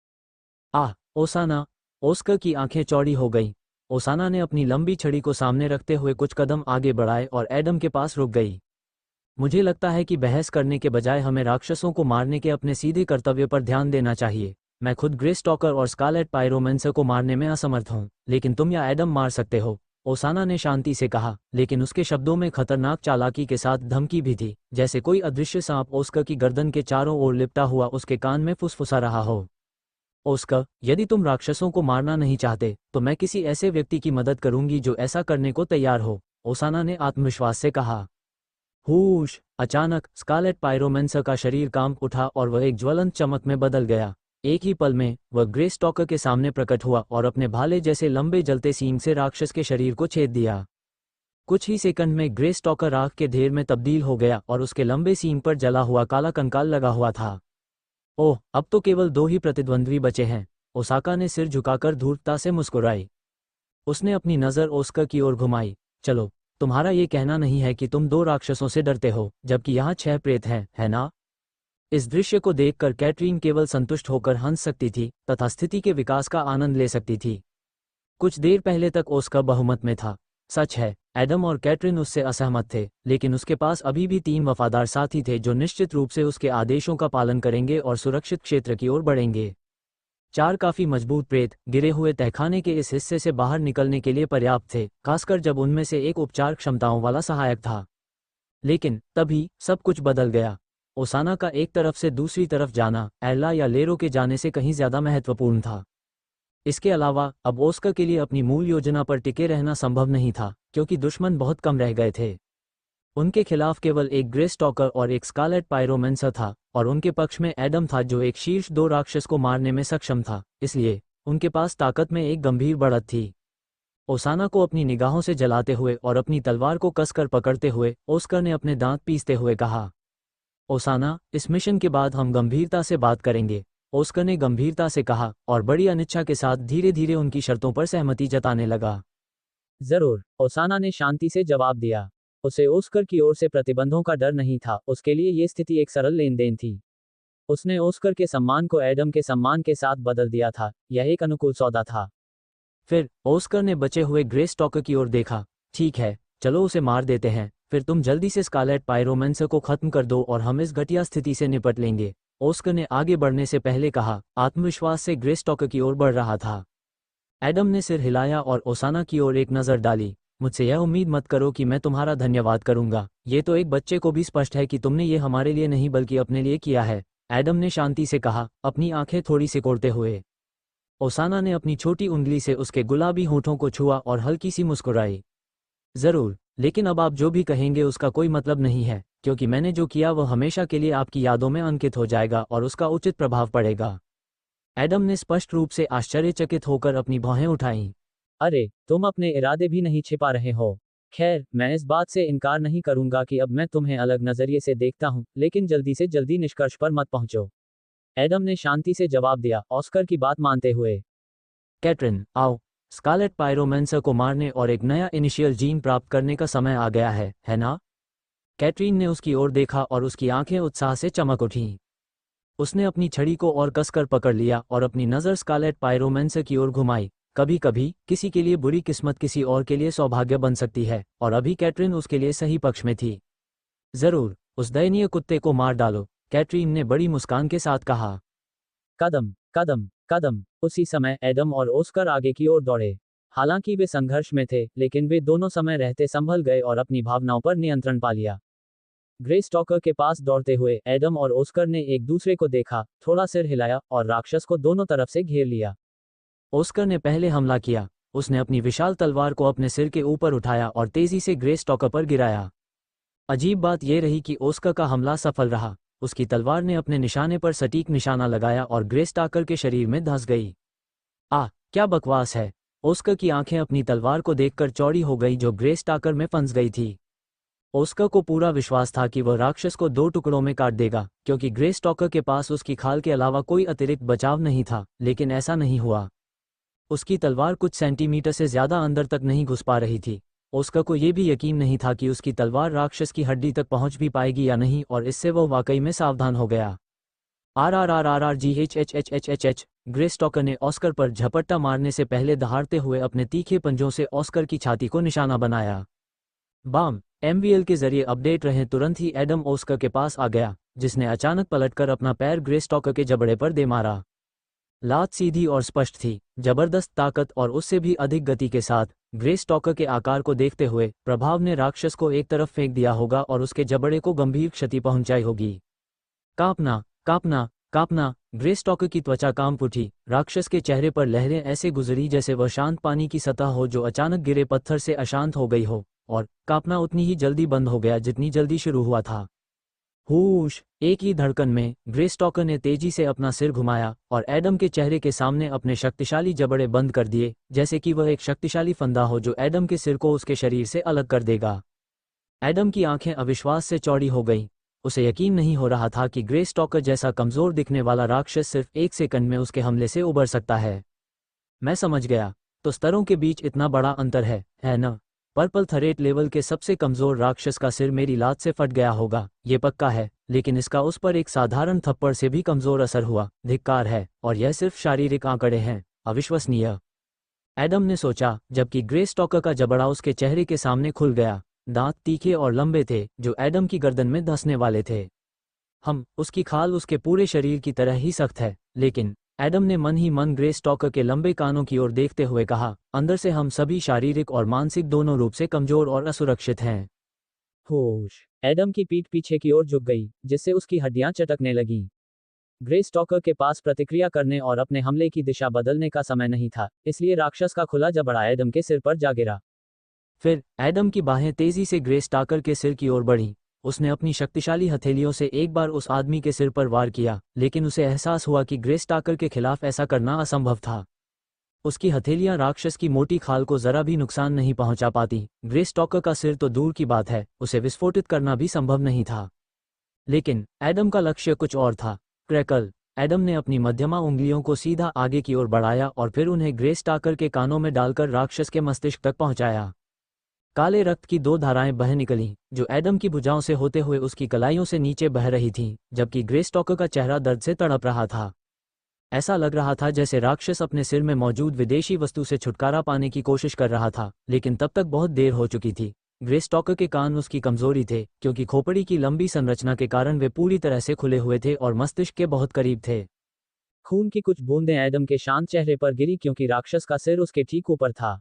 Speaker 1: आह, ओसाना! ऑस्कर की आंखें चौड़ी हो गईं। ओसाना ने अपनी लंबी छड़ी को सामने रखते हुए कुछ कदम आगे बढ़ाए और एडम के पास रुक गई। मुझे लगता है कि बहस करने के बजाय हमें राक्षसों को मारने के अपने सीधे कर्तव्य पर ध्यान देना चाहिए। मैं खुद ग्रे स्टॉकर और स्कारलेट पायरोमैंसर को मारने में असमर्थ हूं, लेकिन तुम या एडम मार सकते हो, ओसाना ने शांति से कहा, लेकिन उसके शब्दों में खतरनाक चालाकी के साथ धमकी भी थी, जैसे कोई अदृश्य सांप ऑस्कर की गर्दन के चारों ओर लिपटा हुआ उसके कान में फुसफुसा रहा हो। ऑस्कर, यदि तुम राक्षसों को मारना नहीं चाहते, तो मैं किसी ऐसे व्यक्ति की मदद करूंगी जो ऐसा करने को तैयार हो, ओसाना ने आत्मविश्वास से कहा। हूश! अचानक स्कारलेट पायरोमैंसर का शरीर कांप उठा और वह एक ज्वलंत चमक में बदल गया। एक ही पल में वह ग्रे स्टॉकर के सामने प्रकट हुआ और अपने भाले जैसे लंबे जलते सींग से राक्षस के शरीर को छेद दिया। कुछ ही सेकंड में ग्रे स्टॉकर राख के ढेर में तब्दील हो गया और उसके लंबे सींग पर जला हुआ काला कंकाल लगा हुआ था। ओह, अब तो केवल 2 ही प्रतिद्वंद्वी बचे हैं, ओसाका ने सिर झुकाकर धूर्तता से मुस्कुराई। उसने अपनी नज़र ऑस्कर की ओर घुमाई। चलो, तुम्हारा ये कहना नहीं है कि तुम 2 राक्षसों से डरते हो, जबकि यहाँ 6 प्रेत हैं, है ना? इस दृश्य को देखकर कैटरीन केवल संतुष्ट होकर हंस सकती थी तथा स्थिति के विकास का आनंद ले सकती थी। कुछ देर पहले तक ऑस्कर बहुमत में था, सच है, एडम और कैटरीन उससे असहमत थे, लेकिन उसके पास अभी भी 3 वफादार साथी थे जो निश्चित रूप से उसके आदेशों का पालन करेंगे और सुरक्षित क्षेत्र की ओर बढ़ेंगे। 4 काफी मजबूत प्रेत गिरे हुए तहखाने के इस हिस्से से बाहर निकलने के लिए पर्याप्त थे, खासकर जब उनमें से एक उपचार क्षमताओं वाला सहायक था। लेकिन तभी सब कुछ बदल गया। ओसाना का एक तरफ से दूसरी तरफ जाना एर्ला या लेरो के जाने से कहीं ज्यादा महत्वपूर्ण था। इसके अलावा अब ओस्कर के लिए अपनी मूल योजना पर टिके रहना संभव नहीं था, क्योंकि दुश्मन बहुत कम रह गए थे। उनके खिलाफ केवल एक ग्रे स्टॉकर और एक स्कारलेट पायरोमेंसर था, और उनके पक्ष में एडम था जो एक शीर्ष 2 राक्षस को मारने में सक्षम था, इसलिए उनके पास ताकत में एक गंभीर बढ़त थी। ओसाना को अपनी निगाहों से जलाते हुए और अपनी तलवार को कसकर पकड़ते हुए ओस्कर ने अपने दांत पीसते हुए कहा, ओसाना, इस मिशन के बाद हम गंभीरता से बात करेंगे। ओस्कर ने गंभीरता से कहा और बड़ी अनिच्छा के साथ धीरे धीरे उनकी शर्तों पर सहमति जताने लगा। जरूर, ओसाना ने शांति से जवाब दिया। उसे ओस्कर की ओर से प्रतिबंधों का डर नहीं था, उसके लिए ये स्थिति एक सरल लेन देन थी। उसने ओस्कर के सम्मान को एडम के सम्मान के साथ बदल दिया था, यह एक अनुकूल सौदा था। फिर ओस्कर ने बचे हुए ग्रे स्टॉकर की ओर देखा। ठीक है, चलो उसे मार देते हैं, फिर तुम जल्दी से स्कारलेट पायरोमेंसर को खत्म कर दो और हम इस घटिया स्थिति से निपट लेंगे। ओस्कर ने आगे बढ़ने से पहले कहा, आत्मविश्वास से ग्रे स्टॉकर की ओर बढ़ रहा था। एडम ने सिर हिलाया और ओसाना की ओर एक नज़र डाली। मुझसे यह उम्मीद मत करो कि मैं तुम्हारा धन्यवाद करूंगा, ये तो एक बच्चे को भी स्पष्ट है कि तुमने ये हमारे लिए नहीं बल्कि अपने लिए किया है। एडम ने शांति से कहा, अपनी आंखें थोड़ी सिकोड़ते हुए। ओसाना ने अपनी छोटी उंगली से उसके गुलाबी होठों को छुआ और हल्की सी मुस्कुराई। जरूर, लेकिन अब आप जो भी कहेंगे उसका कोई मतलब नहीं है, क्योंकि मैंने जो किया वह हमेशा के लिए आपकी यादों में अंकित हो जाएगा और उसका उचित प्रभाव पड़ेगा। एडम ने स्पष्ट रूप से आश्चर्यचकित होकर अपनी भौहें उठाईं। अरे, तुम अपने इरादे भी नहीं छिपा रहे हो। खैर, मैं इस बात से इनकार नहीं करूंगा कि अब मैं तुम्हें अलग नजरिए से देखता हूं, लेकिन जल्दी से जल्दी निष्कर्ष पर मत पहुंचो। एडम ने शांति से जवाब दिया, ऑस्कर की बात मानते हुए। कैटरीन, आओ, स्कारलेट पायरोमेंसर को मारने और एक नया इनिशियल जीन प्राप्त करने का समय आ गया है ना? कैटरीन ने उसकी ओर देखा और उसकी आंखें उत्साह से चमक उठीं। उसने अपनी छड़ी को और कसकर पकड़ लिया और अपनी नज़र स्कारलेट पायरोमेंसर की ओर घुमाई। कभी कभी किसी के लिए बुरी किस्मत किसी और के लिए सौभाग्य बन सकती है, और अभी कैटरीन उसके लिए सही पक्ष में थी। जरूर, उस दयनीय कुत्ते को मार डालो, कैटरीन ने बड़ी मुस्कान के साथ कहा। कदम कदम कदम। उसी समय एडम और ओस्कर आगे की ओर दौड़े। हालांकि वे संघर्ष में थे, लेकिन वे दोनों समय रहते संभल गए और अपनी भावनाओं पर नियंत्रण पा लिया। ग्रे स्टॉकर के पास दौड़ते हुए एडम और ओस्कर ने एक दूसरे को देखा, थोड़ा सिर हिलाया और राक्षस को दोनों तरफ से घेर लिया। ओस्कर ने पहले हमला किया। उसने अपनी विशाल तलवार को अपने सिर के ऊपर उठाया और तेजी से ग्रे स्टॉकर पर गिराया। अजीब बात यह रही कि ओस्कर का हमला सफल रहा। उसकी तलवार ने अपने निशाने पर सटीक निशाना लगाया और ग्रे स्टॉकर के शरीर में धंस गई। क्या बकवास है! ओस्कर की आंखें अपनी तलवार को देखकर चौड़ी हो गई जो ग्रे स्टॉकर में फंस गई थी। ओस्कर को पूरा विश्वास था कि वह राक्षस को 2 टुकड़ों में काट देगा, क्योंकि ग्रे स्टॉकर के पास उसकी खाल के अलावा कोई अतिरिक्त बचाव नहीं था, लेकिन ऐसा नहीं हुआ। उसकी तलवार कुछ सेंटीमीटर से ज्यादा अंदर तक नहीं घुस पा रही थी। ओस्कर को यह भी यकीन नहीं था कि उसकी तलवार राक्षस की हड्डी तक पहुंच भी पाएगी या नहीं, और इससे वह वाकई में सावधान हो गया। RRRRRGHHHHH। ग्रे स्टॉकर ने ऑस्कर पर झपट्टा मारने से पहले दहाड़ते हुए अपने तीखे पंजों से ऑस्कर की छाती को निशाना बनाया। बाम MVL के जरिए अपडेट रहे तुरंत ही एडम ऑस्कर के पास आ गया, जिसने अचानक पलटकर अपना पैर ग्रे स्टॉकर के जबड़े पर दे मारा। लात सीधी और स्पष्ट थी, जबरदस्त ताकत और उससे भी अधिक गति के साथ। ग्रे स्टॉकर के आकार को देखते हुए प्रभाव ने राक्षस को एक तरफ फेंक दिया होगा और उसके जबड़े को गंभीर क्षति पहुंचाई होगी। कांपना कांपना कांपना। ग्रे स्टॉकर की त्वचा कांप उठी। राक्षस के चेहरे पर लहरें ऐसे गुजरी जैसे वह शांत पानी की सतह हो जो अचानक गिरे पत्थर से अशांत हो गई हो, और कांपना उतनी ही जल्दी बंद हो गया जितनी जल्दी शुरू हुआ था। हूश! एक ही धड़कन में ग्रे स्टॉकर ने तेजी से अपना सिर घुमाया और एडम के चेहरे के सामने अपने शक्तिशाली जबड़े बंद कर दिए, जैसे कि वह एक शक्तिशाली फंदा हो जो एडम के सिर को उसके शरीर से अलग कर देगा। एडम की आंखें अविश्वास से चौड़ी हो गईं। उसे यकीन नहीं हो रहा था कि ग्रे स्टॉकर जैसा कमजोर दिखने वाला राक्षस सिर्फ 1 सेकंड में उसके हमले से उबर सकता है। मैं समझ गया, तो स्तरों के बीच इतना बड़ा अंतर है न? पर्पल थरेट लेवल के सबसे कमजोर राक्षस का सिर मेरी लात से फट गया होगा, ये पक्का है, लेकिन इसका उस पर एक साधारण थप्पड़ से भी कमजोर असर हुआ। धिक्कार है, और यह सिर्फ शारीरिक आंकड़े हैं। अविश्वसनीय। एडम ने सोचा, जबकि ग्रे स्टॉकर का जबड़ा उसके चेहरे के सामने खुल गया। दांत तीखे और लंबे थे, जो एडम की गर्दन में धंसने वाले थे। उसकी खाल उसके पूरे शरीर की तरह ही सख्त है। लेकिन एडम ने मन ही मन ग्रे स्टॉकर के लंबे कानों की ओर देखते हुए कहा, अंदर से हम सभी शारीरिक और मानसिक दोनों रूप से कमजोर और असुरक्षित हैं। होश। एडम की पीठ पीछे की ओर झुक गई, जिससे उसकी हड्डियां चटकने लगीं। ग्रे स्टॉकर के पास प्रतिक्रिया करने और अपने हमले की दिशा बदलने का समय नहीं था, इसलिए राक्षस का खुला जबड़ा एडम के सिर पर जा गिरा। फिर एडम की बाहें तेजी से ग्रे स्टॉकर के सिर की ओर बढ़ीं। उसने अपनी शक्तिशाली हथेलियों से एक बार उस आदमी के सिर पर वार किया, लेकिन उसे एहसास हुआ कि ग्रे स्टॉकर के खिलाफ ऐसा करना असंभव था। उसकी हथेलियां राक्षस की मोटी खाल को जरा भी नुकसान नहीं पहुंचा पाती। ग्रे स्टॉकर का सिर तो दूर की बात है, उसे विस्फोटित करना भी संभव नहीं था। लेकिन एडम का लक्ष्य कुछ और था। क्रैकल। एडम ने अपनी मध्यमा उंगलियों को सीधा आगे की ओर बढ़ाया और फिर उन्हें ग्रे स्टॉकर के कानों में डालकर राक्षस के मस्तिष्क तक पहुंचाया। काले रक्त की 2 धाराएं बह निकलीं, जो एडम की भुजाओं से होते हुए उसकी कलाइयों से नीचे बह रही थीं, जबकि ग्रे स्टॉकर का चेहरा दर्द से तड़प रहा था। ऐसा लग रहा था जैसे राक्षस अपने सिर में मौजूद विदेशी वस्तु से छुटकारा पाने की कोशिश कर रहा था, लेकिन तब तक बहुत देर हो चुकी थी। ग्रे स्टॉकर के कान उसकी कमजोरी थे, क्योंकि खोपड़ी की लंबी संरचना के कारण वे पूरी तरह से खुले हुए थे और मस्तिष्क के बहुत करीब थे। खून की कुछ बूंदें एडम के शांत चेहरे पर गिरी, क्योंकि राक्षस का सिर उसके ठीक ऊपर था।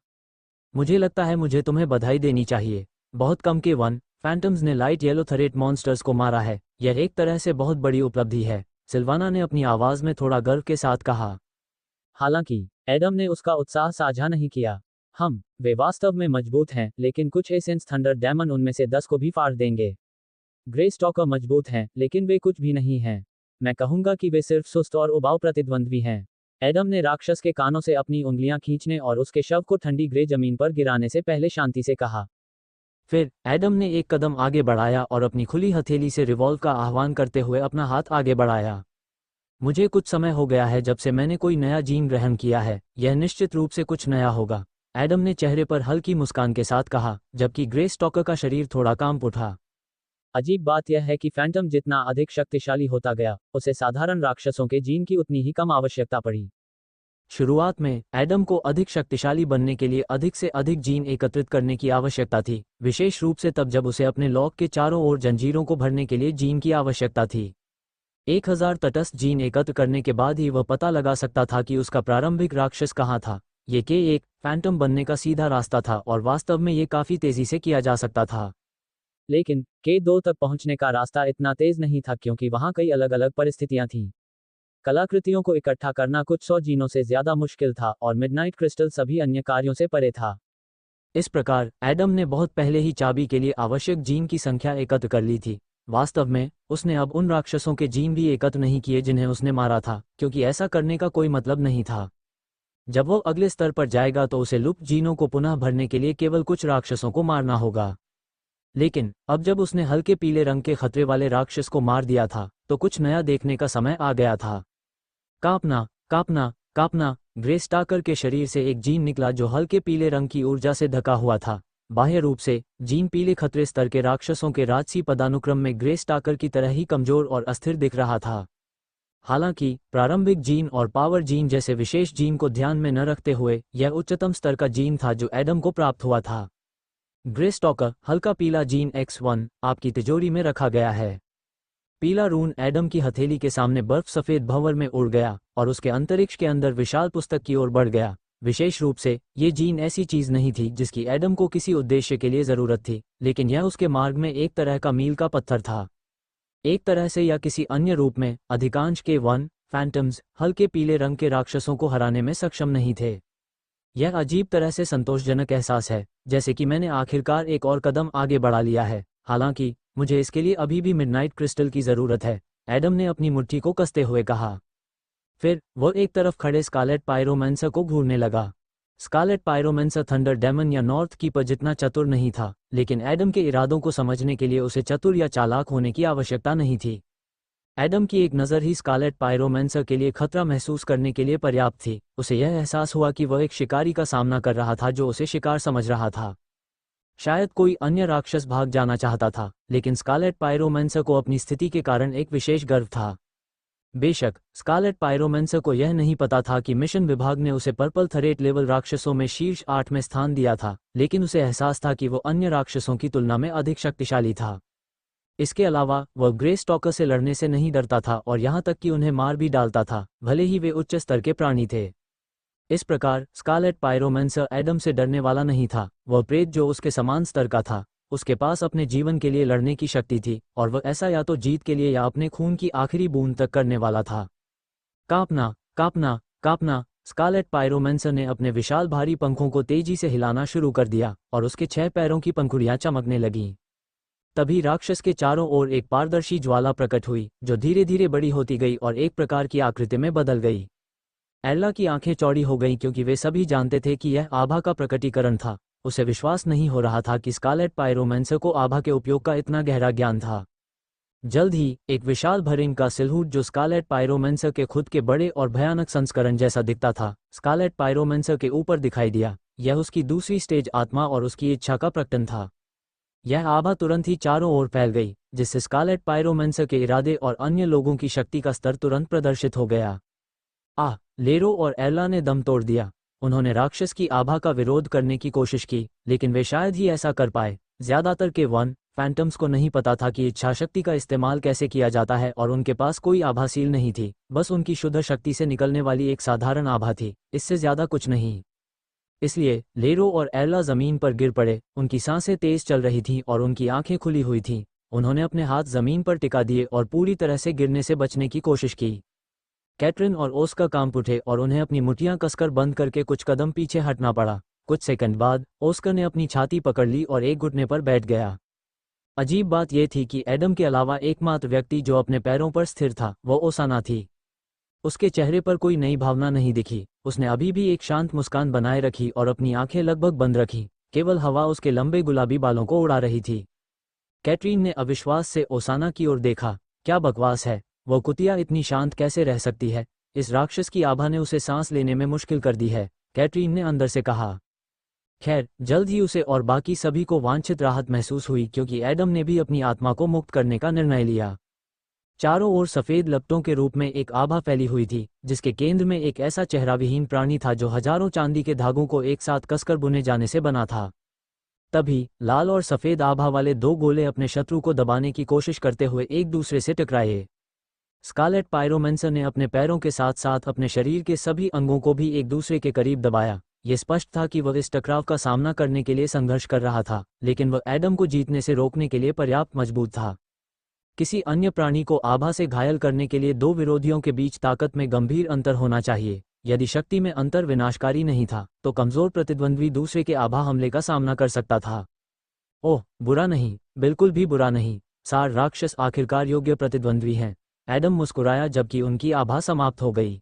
Speaker 1: मुझे लगता है मुझे तुम्हें बधाई देनी चाहिए। बहुत कम के 1 फैंटम्स ने लाइट येलो थरेट मॉन्स्टर्स को मारा है। यह एक तरह से बहुत बड़ी उपलब्धि है, सिल्वाना ने अपनी आवाज में थोड़ा गर्व के साथ कहा। हालांकि एडम ने उसका उत्साह साझा नहीं किया। वे वास्तव में मजबूत हैं, लेकिन कुछ एसेंस थंडर डेमन उनमें से 10 को भी फाड़ देंगे। ग्रे स्टॉकर मजबूत हैं, लेकिन वे कुछ भी नहीं हैं। मैं कहूंगा कि वे सिर्फ सुस्त और उबाऊ प्रतिद्वंद्वी हैं। एडम ने राक्षस के कानों से अपनी उंगलियां खींचने और उसके शव को ठंडी ग्रे जमीन पर गिराने से पहले शांति से कहा। फिर एडम ने एक कदम आगे बढ़ाया और अपनी खुली हथेली से रिवॉल्व का आह्वान करते हुए अपना हाथ आगे बढ़ाया। मुझे कुछ समय हो गया है जब से मैंने कोई नया जीन ग्रहण किया है, यह निश्चित रूप से कुछ नया होगा। एडम ने चेहरे पर हल्की मुस्कान के साथ कहा, जबकि ग्रे स्टॉकर का शरीर थोड़ा कांप उठा। अजीब बात यह है कि फैंटम जितना अधिक शक्तिशाली होता गया, उसे साधारण राक्षसों के जीन की उतनी ही कम आवश्यकता पड़ी। शुरुआत में एडम को अधिक शक्तिशाली बनने के लिए अधिक से अधिक जीन एकत्रित करने की आवश्यकता थी, विशेष रूप से तब जब उसे अपने लॉक के चारों ओर जंजीरों को भरने के लिए जीन की आवश्यकता थी। 1000 तटस्थ जीन एकत्र करने के बाद ही वह पता लगा सकता था कि उसका प्रारंभिक राक्षस कहाँ था। ये K1 फैंटम बनने का सीधा रास्ता था और वास्तव में ये काफी तेजी से किया जा सकता था। लेकिन K2 तक पहुंचने का रास्ता इतना तेज नहीं था, क्योंकि वहां कई अलग अलग परिस्थितियां थीं। कलाकृतियों को इकट्ठा करना कुछ 100 जीनों से ज्यादा मुश्किल था, और मिडनाइट क्रिस्टल सभी अन्य कार्यों से परे था। इस प्रकार एडम ने बहुत पहले ही चाबी के लिए आवश्यक जीन की संख्या एकत्र कर ली थी। वास्तव में उसने अब उन राक्षसों के जीन भी एकत्र नहीं किए जिन्हें उसने मारा था, क्योंकि ऐसा करने का कोई मतलब नहीं था। जब वो अगले स्तर पर जाएगा तो उसे लुप्त जीनों को पुनः भरने के लिए केवल कुछ राक्षसों को मारना होगा। लेकिन अब जब उसने हल्के पीले रंग के खतरे वाले राक्षस को मार दिया था, तो कुछ नया देखने का समय आ गया था। कांपना, कांपना, कांपना। ग्रे स्टॉकर के शरीर से एक जीन निकला जो हल्के पीले रंग की ऊर्जा से ढका हुआ था। बाह्य रूप से जीन पीले खतरे स्तर के राक्षसों के राजसी पदानुक्रम में ग्रे स्टॉकर की तरह ही कमजोर और अस्थिर दिख रहा था। हालांकि प्रारंभिक जीन और पावर जीन जैसे विशेष जीन को ध्यान में न रखते हुए यह उच्चतम स्तर का जीन था जो एडम को प्राप्त हुआ था। ग्रे स्टॉकर हल्का पीला जीन X1 आपकी तिजोरी में रखा गया है। पीला रून एडम की हथेली के सामने बर्फ सफेद भंवर में उड़ गया और उसके अंतरिक्ष के अंदर विशाल पुस्तक की ओर बढ़ गया। विशेष रूप से ये जीन ऐसी चीज नहीं थी जिसकी एडम को किसी उद्देश्य के लिए जरूरत थी, लेकिन यह उसके मार्ग में एक तरह का मील का पत्थर था। एक तरह से या किसी अन्य रूप में अधिकांश K1 फैंटम्स हल्के पीले रंग के राक्षसों को हराने में सक्षम नहीं थे। यह अजीब तरह से संतोषजनक एहसास है, जैसे कि मैंने आखिरकार एक और कदम आगे बढ़ा लिया है। हालांकि मुझे इसके लिए अभी भी मिडनाइट क्रिस्टल की जरूरत है, एडम ने अपनी मुट्ठी को कसते हुए कहा। फिर वो एक तरफ खड़े स्कारलेट पायरोमैंसर को घूरने लगा। स्कारलेट पायरोमैंसर थंडर डेमन या नॉर्थ कीपर जितना चतुर नहीं था, लेकिन एडम के इरादों को समझने के लिए उसे चतुर या चालाक होने की आवश्यकता नहीं थी। एडम की एक नज़र ही स्कारलेट पायरोमैंसर के लिए खतरा महसूस करने के लिए पर्याप्त थी। उसे यह एहसास हुआ कि वह एक शिकारी का सामना कर रहा था जो उसे शिकार समझ रहा था। शायद कोई अन्य राक्षस भाग जाना चाहता था, लेकिन स्कारलेट पायरोमैंसर को अपनी स्थिति के कारण एक विशेष गर्व था। बेशक स्कारलेट पायरोमेंसर को यह नहीं पता था कि मिशन विभाग ने उसे पर्पल थरेट लेवल राक्षसों में शीर्ष 8 में स्थान दिया था, लेकिन उसे एहसास था कि वो अन्य राक्षसों की तुलना में अधिक शक्तिशाली था। इसके अलावा वह ग्रे स्टॉकर से लड़ने से नहीं डरता था और यहाँ तक कि उन्हें मार भी डालता था, भले ही वे उच्च स्तर के प्राणी थे। इस प्रकार स्कारलेट पायरोमेंसर एडम से डरने वाला नहीं था। वह प्रेत जो उसके समान स्तर का था, उसके पास अपने जीवन के लिए लड़ने की शक्ति थी और वह ऐसा या तो जीत के लिए या अपने खून की आखिरी बूंद तक करने वाला था। कांपना, कांपना, कांपना। स्कारलेट पायरोमेंसर ने अपने विशाल भारी पंखों को तेजी से हिलाना शुरू कर दिया और उसके 6 पैरों की पंखुड़ियां चमकने लगीं। तभी राक्षस के चारों ओर एक पारदर्शी ज्वाला प्रकट हुई, जो धीरे धीरे बड़ी होती गई और एक प्रकार की आकृति में बदल गई। एल्ला की आंखें चौड़ी हो गईं क्योंकि वे सभी जानते थे कि यह आभा का प्रकटीकरण था। उसे विश्वास नहीं हो रहा था कि स्कारलेट पायरोमेंसर को आभा के उपयोग का इतना गहरा ज्ञान था। जल्द ही एक विशाल भरिंग का सिलहूट जो स्कारलेट पायरोमेंसर के खुद के बड़े और भयानक संस्करण जैसा दिखता था, स्कारलेट पायरोमेंसर के ऊपर दिखाई दिया। यह उसकी दूसरी स्टेज आत्मा और उसकी इच्छा का प्रकटन था। यह आभा तुरंत ही चारों ओर फैल गई, जिससे स्कारलेट पायरोमेंसर के इरादे और अन्य लोगों की शक्ति का स्तर तुरंत प्रदर्शित हो गया। लेरो और एल्ला ने दम तोड़ दिया। उन्होंने राक्षस की आभा का विरोध करने की कोशिश की, लेकिन वे शायद ही ऐसा कर पाए। ज्यादातर के फैंटम्स को नहीं पता था कि इच्छाशक्ति का इस्तेमाल कैसे किया जाता है और उनके पास कोई आभासील नहीं थी, बस उनकी शुद्ध शक्ति से निकलने वाली एक साधारण आभा थी, इससे ज्यादा कुछ नहीं। इसलिए लेरो और एल्ला जमीन पर गिर पड़े। उनकी सांसें तेज चल रही थीं और उनकी आंखें खुली हुई थीं। उन्होंने अपने हाथ जमीन पर टिका दिए और पूरी तरह से गिरने से बचने की कोशिश की। कैटरिन और ओस्कर कांप उठे और उन्हें अपनी मुट्ठियां कसकर बंद करके कुछ कदम पीछे हटना पड़ा। कुछ सेकंड बाद ओस्कर ने अपनी छाती पकड़ ली और एक घुटने पर बैठ गया। अजीब बात यह थी कि एडम के अलावा एकमात्र व्यक्ति जो अपने पैरों पर स्थिर था वो ओसाना थी। उसके चेहरे पर कोई नई भावना नहीं दिखी। उसने अभी भी एक शांत मुस्कान बनाए रखी और अपनी आंखें लगभग बंद रखी। केवल हवा उसके लंबे गुलाबी बालों को उड़ा रही थी। कैटरीन ने अविश्वास से ओसाना की ओर देखा। क्या बकवास है, वो कुतिया इतनी शांत कैसे रह सकती है? इस राक्षस की आभा ने उसे सांस लेने में मुश्किल कर दी है, कैटरीन ने अंदर से कहा। खैर, जल्द ही उसे और बाकी सभी को वांछित राहत महसूस हुई क्योंकि एडम ने भी अपनी आत्मा को मुक्त करने का निर्णय लिया। चारों ओर सफेद लपटों के रूप में एक आभा फैली हुई थी, जिसके केंद्र में एक ऐसा चेहराविहीन प्राणी था जो हजारों चांदी के धागों को एक साथ कसकर बुने जाने से बना था। तभी लाल और सफेद आभा वाले दो गोले अपने शत्रु को दबाने की कोशिश करते हुए एक दूसरे से टकराए। स्कारलेट पायरोमेंसर ने अपने पैरों के साथ साथ अपने शरीर के सभी अंगों को भी एक दूसरे के करीब दबाया। ये स्पष्ट था कि वह इस टकराव का सामना करने के लिए संघर्ष कर रहा था, लेकिन वह एडम को जीतने से रोकने के लिए पर्याप्त मजबूत था। किसी अन्य प्राणी को आभा से घायल करने के लिए दो विरोधियों के बीच ताकत में गंभीर अंतर होना चाहिए। यदि शक्ति में अंतर विनाशकारी नहीं था, तो कमजोर प्रतिद्वंद्वी दूसरे के आभा हमले का सामना कर सकता था। ओह, बुरा नहीं, बिल्कुल भी बुरा नहीं। सार राक्षस आखिरकार योग्य प्रतिद्वंद्वी हैं। एडम मुस्कुराया जबकि उनकी आभा समाप्त हो गई।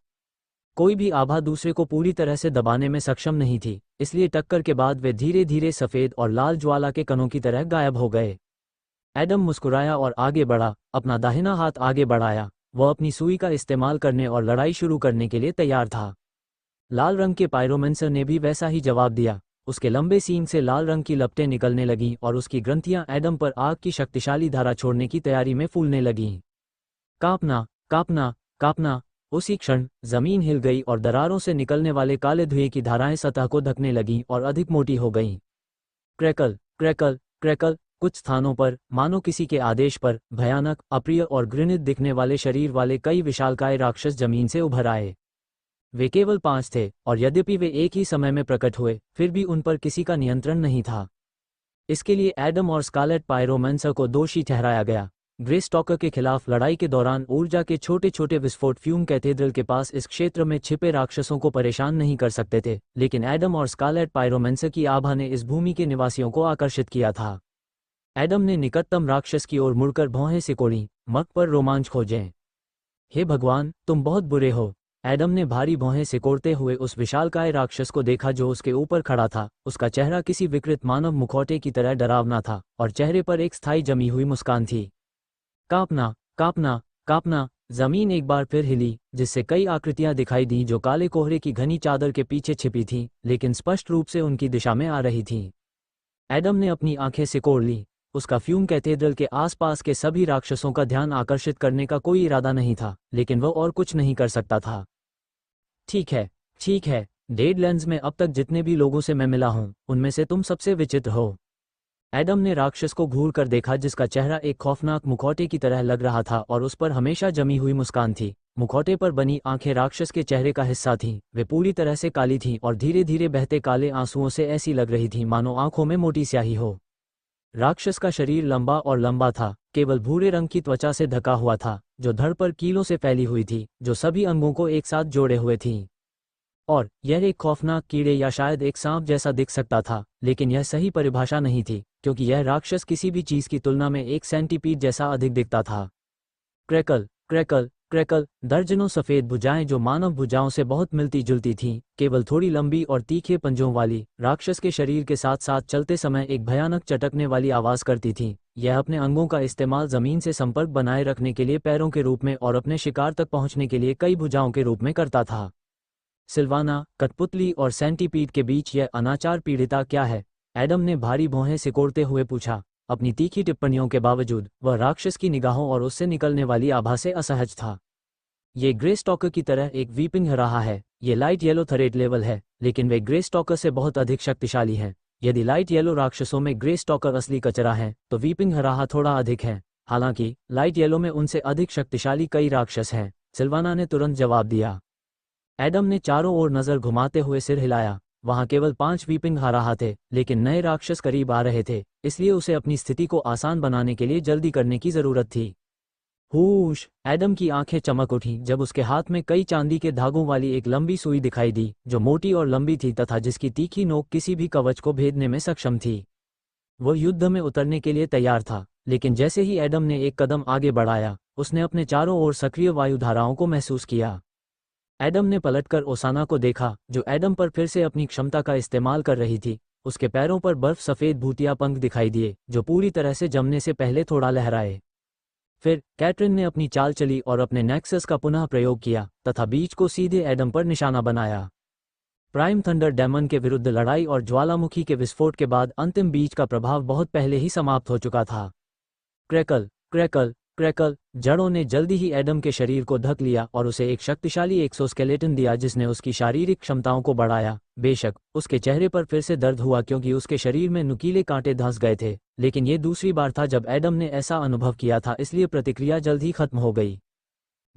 Speaker 1: कोई भी आभा दूसरे को पूरी तरह से दबाने में सक्षम नहीं थी, इसलिए टक्कर के बाद वे धीरे धीरे सफेद और लाल ज्वाला के कणों की तरह गायब हो गए। एडम मुस्कुराया और आगे बढ़ा, अपना दाहिना हाथ आगे बढ़ाया। वह अपनी सुई का इस्तेमाल करने और लड़ाई शुरू करने के लिए तैयार था। लाल रंग के पायरोमेंसर ने भी वैसा ही जवाब दिया। उसके लंबे सींग से लाल रंग की लपटें निकलने लगीं और उसकी ग्रंथियां एडम पर आग की शक्तिशाली धारा छोड़ने की तैयारी में फूलने लगीं। कांपना, कांपना, कांपना। उसी क्षण जमीन हिल गई और दरारों से निकलने वाले काले धुएं की धाराएं सतह को ढकने लगीं और अधिक मोटी हो गईं। Crackle, crackle, crackle. कुछ स्थानों पर, मानो किसी के आदेश पर, भयानक, अप्रिय और घृणित दिखने वाले शरीर वाले कई विशालकाय राक्षस जमीन से उभर आए। वे केवल 5 थे और यद्यपि वे एक ही समय में प्रकट हुए, फिर भी उन पर किसी का नियंत्रण नहीं था। इसके लिए एडम और स्कारलेट पायरोमेंसर को दोषी ठहराया गया। ग्रे स्टॉकर के खिलाफ लड़ाई के दौरान ऊर्जा के छोटे छोटे विस्फोट फ्यूम कैथेड्रल के पास इस क्षेत्र में छिपे राक्षसों को परेशान नहीं कर सकते थे, लेकिन एडम और स्कारलेट पायरोमेंसर की आभा ने इस भूमि के निवासियों को आकर्षित किया था। एडम ने निकटतम राक्षस की ओर मुड़कर भौहें सिकोड़ी, मक पर रोमांच खोजें। हे भगवान, तुम बहुत बुरे हो। एडम ने भारी भौहें सिकोड़ते हुए उस विशालकाय राक्षस को देखा जो उसके ऊपर खड़ा था। उसका चेहरा किसी विकृत मानव मुखौटे की तरह डरावना था और चेहरे पर एक स्थायी जमी हुई मुस्कान थी। कांपना, कांपना, कांपना। जमीन एक बार फिर हिली, जिससे कई आकृतियां दिखाई दी जो काले कोहरे की घनी चादर के पीछे छिपी थीं, लेकिन स्पष्ट रूप से उनकी दिशा में आ रही थीं। एडम ने अपनी आंखें सिकोड़ ली। उसका फ्यूम कैथेड्रल के आसपास के सभी राक्षसों का ध्यान आकर्षित करने का कोई इरादा नहीं था, लेकिन वह और कुछ नहीं कर सकता था। ठीक है, ठीक है, डेडलैंड्स में अब तक जितने भी लोगों से मैं मिला हूं, उनमें से तुम सबसे विचित्र हो। एडम ने राक्षस को घूर कर देखा, जिसका चेहरा एक खौफनाक मुखौटे की तरह लग रहा था और उस पर हमेशा जमी हुई मुस्कान थी। मुखौटे पर बनी आंखें राक्षस के चेहरे का हिस्सा थीं, वे पूरी तरह से काली थीं और धीरे धीरे बहते काले आंसुओं से ऐसी लग रही थीं मानो आंखों में मोटी स्याही हो। राक्षस का शरीर लंबा और लंबा था, केवल भूरे रंग की त्वचा से ढका हुआ था, जो धड़ पर कीलों से फैली हुई थी, जो सभी अंगों को एक साथ जोड़े हुए थीं। और यह एक खौफनाक कीड़े या शायद एक सांप जैसा दिख सकता था, लेकिन यह सही परिभाषा नहीं थी, क्योंकि यह राक्षस किसी भी चीज की तुलना में एक सेंटीपीड जैसा अधिक दिखता था। क्रैकल क्रैकल क्रैकल, दर्जनों सफ़ेद भुजाएं जो मानव भुजाओं से बहुत मिलती जुलती थीं, केवल थोड़ी लंबी और तीखे पंजों वाली, राक्षस के शरीर के साथ साथ चलते समय एक भयानक चटकने वाली आवाज़ करती थीं। यह अपने अंगों का इस्तेमाल ज़मीन से संपर्क बनाए रखने के लिए पैरों के रूप में और अपने शिकार तक पहुंचने के लिए कई भुजाओं के रूप में करता था। सिल्वाना, कठपुतली और सेंटीपीड के बीच यह अनाचार पीड़िता क्या है? एडम ने भारी भौहें सिकोड़ते हुए पूछा। अपनी तीखी टिप्पणियों के बावजूद वह राक्षस की निगाहों और उससे निकलने वाली आभा से असहज था। ये ग्रे स्टॉकर की तरह एक वीपिंग रहा है। ये लाइट येलो थ्रेट लेवल है, लेकिन वे ग्रे स्टॉकर से बहुत अधिक शक्तिशाली हैं। यदि लाइट येलो राक्षसों में ग्रे स्टॉकर असली कचरा है, तो वीपिंग हराहा थोड़ा अधिक है। हालांकि लाइट येलो में उनसे अधिक शक्तिशाली कई राक्षस हैं, सिल्वाना ने तुरंत जवाब दिया। एडम ने चारों ओर नजर घुमाते हुए सिर हिलाया। वहां केवल 5 वीपिंग हराहा थे, लेकिन नए राक्षस करीब आ रहे थे, इसलिए उसे अपनी स्थिति को आसान बनाने के लिए जल्दी करने की जरूरत थी। हूश! एडम की आंखें चमक उठीं जब उसके हाथ में कई चांदी के धागों वाली एक लंबी सुई दिखाई दी, जो मोटी और लंबी थी तथा जिसकी तीखी नोक किसी भी कवच को भेदने में सक्षम थी। वो युद्ध में उतरने के लिए तैयार था, लेकिन जैसे ही एडम ने एक कदम आगे बढ़ाया, उसने अपने चारों ओर सक्रिय वायुधाराओं को महसूस किया। एडम ने पलटकर ओसाना को देखा, जो एडम पर फिर से अपनी क्षमता का इस्तेमाल कर रही थी। उसके पैरों पर बर्फ सफ़ेद भूतिया पंख दिखाई दिए, जो पूरी तरह से जमने से पहले थोड़ा लहराए। फिर कैटरिन ने अपनी चाल चली और अपने नेक्सस का पुनः प्रयोग किया तथा बीच को सीधे एडम पर निशाना बनाया। प्राइम थंडर डेमन के विरुद्ध लड़ाई और ज्वालामुखी के विस्फोट के बाद अंतिम बीज का प्रभाव बहुत पहले ही समाप्त हो चुका था। क्रैकल क्रैकल क्रैकल, जड़ों ने जल्दी ही एडम के शरीर को ढक लिया और उसे एक शक्तिशाली एक्सोस्केलेटन दिया, जिसने उसकी शारीरिक क्षमताओं को बढ़ाया। बेशक उसके चेहरे पर फिर से दर्द हुआ, क्योंकि उसके शरीर में नुकीले कांटे धंस गए थे, लेकिन ये दूसरी बार था जब एडम ने ऐसा अनुभव किया था, इसलिए प्रतिक्रिया जल्द ही खत्म हो गई।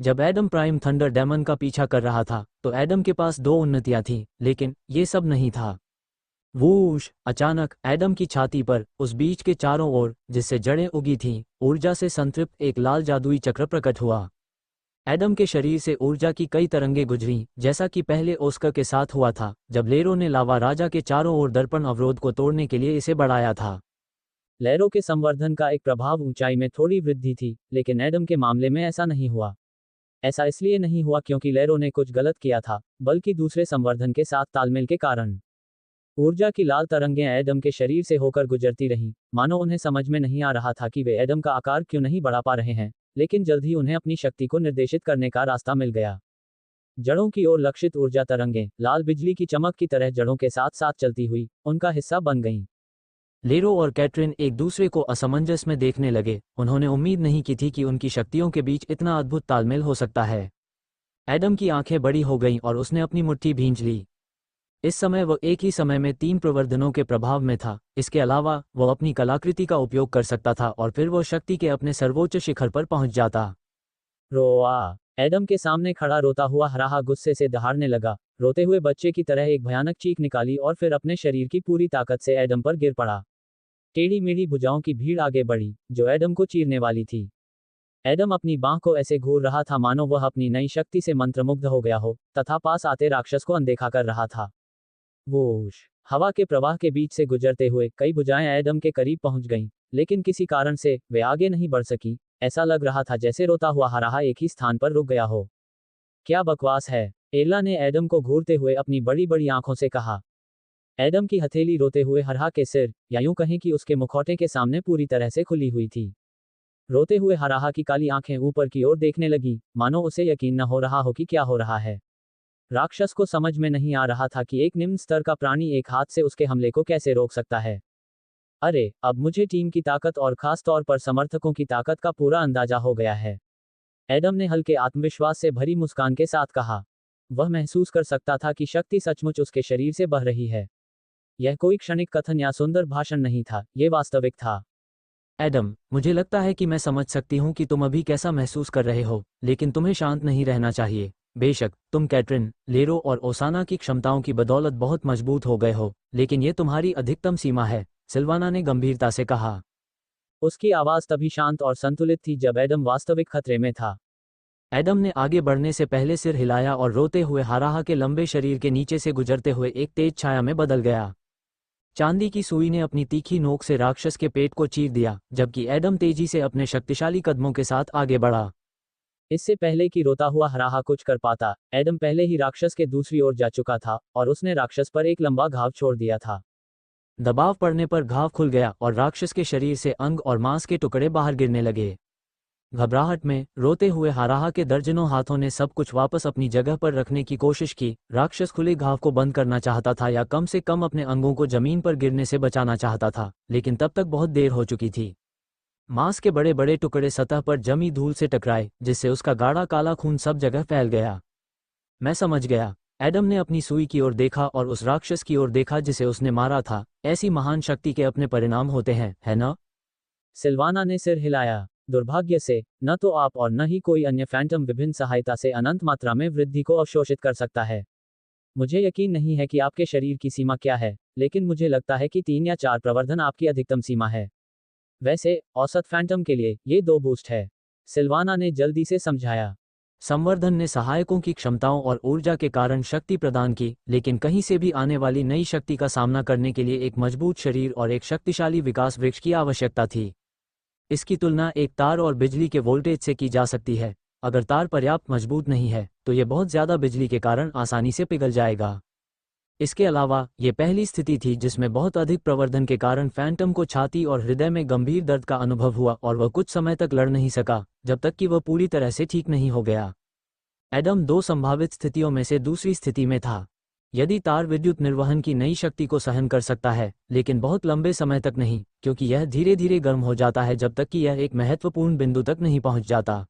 Speaker 1: जब एडम प्राइम थंडर डेमन का पीछा कर रहा था, तो एडम के पास 2 उन्नतियां थीं, लेकिन ये सब नहीं था। वूश! अचानक एडम की छाती पर, उस बीज के चारों ओर जिससे जड़ें उगी थीं, ऊर्जा से संतृप्त एक लाल जादुई चक्र प्रकट हुआ। एडम के शरीर से ऊर्जा की कई तरंगें गुजरीं, जैसा कि पहले ओस्कर के साथ हुआ था, जब लेरो ने लावा राजा के चारों ओर दर्पण अवरोध को तोड़ने के लिए इसे बढ़ाया था। लहरों के संवर्धन का एक प्रभाव ऊंचाई में थोड़ी वृद्धि थी, लेकिन एडम के मामले में ऐसा नहीं हुआ। ऐसा इसलिए नहीं हुआ क्योंकि लहरों ने कुछ गलत किया था, बल्कि दूसरे संवर्धन के साथ तालमेल के कारण। ऊर्जा की लाल तरंगें एडम के शरीर से होकर गुजरती रहीं, मानो उन्हें समझ में नहीं आ रहा था कि वे एडम का आकार क्यों नहीं बढ़ा पा रहे हैं, लेकिन जल्द ही उन्हें अपनी शक्ति को निर्देशित करने का रास्ता मिल गया। जड़ों की ओर लक्षित ऊर्जा तरंगें, लाल बिजली की चमक की तरह जड़ों के साथ साथ चलती हुई, उनका हिस्सा बन गईं। लेरो और कैटरिन एक दूसरे को असमंजस में देखने लगे। उन्होंने उम्मीद नहीं की थी कि उनकी शक्तियों के बीच इतना अद्भुत तालमेल हो सकता है। एडम की आंखें बड़ी हो गईं और उसने अपनी मुट्ठी भींच ली। इस समय वह एक ही समय में 3 प्रवर्धनों के प्रभाव में था। इसके अलावा वह अपनी कलाकृति का उपयोग कर सकता था और फिर वह शक्ति के अपने सर्वोच्च शिखर पर पहुंच जाता। रोआ! एडम के सामने खड़ा रोता हुआ हराहा गुस्से से दहाड़ने लगा। रोते हुए बच्चे की तरह एक भयानक चीख निकाली और फिर अपने शरीर की पूरी ताकत से एडम पर गिर पड़ा। टेढ़ी मेढ़ी भुजाओं की भीड़ आगे बढ़ी, जो एडम को चीरने वाली थी। एडम अपनी बांह को ऐसे घूर रहा था मानो वह अपनी नई शक्ति से मंत्रमुग्ध हो गया हो, तथा पास आते राक्षस को अनदेखा कर रहा था। वोश! हवा के प्रवाह के बीच से गुजरते हुए कई भुजाएं एडम के करीब पहुंच गईं, लेकिन किसी कारण से वे आगे नहीं बढ़ सकी। ऐसा लग रहा था जैसे रोता हुआ हराहा एक ही स्थान पर रुक गया हो। क्या बकवास है! एला ने एडम को घूरते हुए अपनी बड़ी बड़ी आंखों से कहा। एडम की हथेली रोते हुए हरहा के सिर, या यूं कहें कि उसके मुखौटे के सामने पूरी तरह से खुली हुई थी। रोते हुए हराहा की काली आंखें ऊपर की ओर देखने लगी, मानो उसे यकीन न हो रहा हो कि क्या हो रहा है। राक्षस को समझ में नहीं आ रहा था कि एक निम्न स्तर का प्राणी एक हाथ से उसके हमले को कैसे रोक सकता है।
Speaker 2: अरे, अब मुझे टीम की ताकत और खास तौर पर समर्थकों की ताकत का पूरा अंदाजा हो गया है। एडम ने हल्के आत्मविश्वास से भरी मुस्कान के साथ कहा। वह महसूस कर सकता था कि शक्ति सचमुच उसके शरीर से बह रही है। यह कोई क्षणिक कथन या सुंदर भाषण नहीं था, ये वास्तविक था।
Speaker 1: एडम, मुझे लगता है कि मैं समझ सकती हूँ कि तुम अभी कैसा महसूस कर रहे हो, लेकिन तुम्हें शांत नहीं रहना चाहिए। बेशक तुम कैटरिन, लेरो और ओसाना की क्षमताओं की बदौलत बहुत मजबूत हो गए हो, लेकिन ये तुम्हारी अधिकतम सीमा है, सिल्वाना ने गंभीरता से कहा।
Speaker 2: उसकी आवाज तभी शांत और संतुलित थी जब एडम वास्तविक खतरे में था।
Speaker 1: एडम ने आगे बढ़ने से पहले सिर हिलाया और रोते हुए हाराहा के लंबे शरीर के नीचे से गुजरते हुए एक तेज छाया में बदल गया। चांदी की सुई ने अपनी तीखी नोक से राक्षस के पेट को चीर दिया, जबकि एडम तेजी से अपने शक्तिशाली कदमों के साथ आगे बढ़ा।
Speaker 2: इससे पहले कि रोता हुआ हराहा कुछ कर पाता, एडम पहले ही राक्षस के दूसरी ओर जा चुका था और उसने राक्षस पर एक लंबा घाव छोड़ दिया था।
Speaker 1: दबाव पड़ने पर घाव खुल गया और राक्षस के शरीर से अंग और मांस के टुकड़े बाहर गिरने लगे। घबराहट में रोते हुए हाराहा के दर्जनों हाथों ने सब कुछ वापस अपनी जगह पर रखने की कोशिश की। राक्षस खुले घाव को बंद करना चाहता था या कम से कम अपने अंगों को जमीन पर गिरने से बचाना चाहता था, लेकिन तब तक बहुत देर हो चुकी थी। मांस के बड़े बड़े टुकड़े सतह पर जमी धूल से टकराए, जिससे उसका गाढ़ा काला खून सब जगह फैल गया। मैं समझ गया। एडम ने अपनी सुई की ओर देखा और उस राक्षस की ओर देखा जिसे उसने मारा था। ऐसी महान शक्ति के अपने परिणाम होते हैं, है ना?
Speaker 2: सिल्वाना ने सिर हिलाया। दुर्भाग्य से, न तो आप और न ही कोई अन्य फैंटम विभिन्न सहायता से अनंत मात्रा में वृद्धि को अवशोषित कर सकता है। मुझे यकीन नहीं है कि आपके शरीर की सीमा क्या है, लेकिन मुझे लगता है कि 3 या 4 प्रवर्धन आपकी अधिकतम सीमा है। वैसे, औसत फैंटम के लिए, ये 2 बूस्ट है। सिल्वाना ने जल्दी से समझाया।
Speaker 1: संवर्धन ने सहायकों की क्षमताओं और ऊर्जा के कारण शक्ति प्रदान की, लेकिन कहीं से भी आने वाली नई शक्ति का सामना करने के लिए एक मजबूत शरीर और एक शक्तिशाली विकास वृक्ष की आवश्यकता थी। इसकी तुलना एक तार और बिजली के वोल्टेज से की जा सकती है। अगर तार पर्याप्त मजबूत नहीं है, तो यह बहुत ज़्यादा बिजली के कारण आसानी से पिघल जाएगा। इसके अलावा, ये पहली स्थिति थी जिसमें बहुत अधिक प्रवर्धन के कारण फैंटम को छाती और हृदय में गंभीर दर्द का अनुभव हुआ और वह कुछ समय तक लड़ नहीं सका, जब तक कि वह पूरी तरह से ठीक नहीं हो गया। एडम 2 संभावित स्थितियों में से दूसरी स्थिति में था। यदि तार विद्युत निर्वहन की नई शक्ति को सहन कर सकता है, लेकिन बहुत लंबे समय तक नहीं, क्योंकि यह धीरे धीरे गर्म हो जाता है जब तक कि यह एक महत्वपूर्ण बिंदु तक नहीं पहुंच जाता।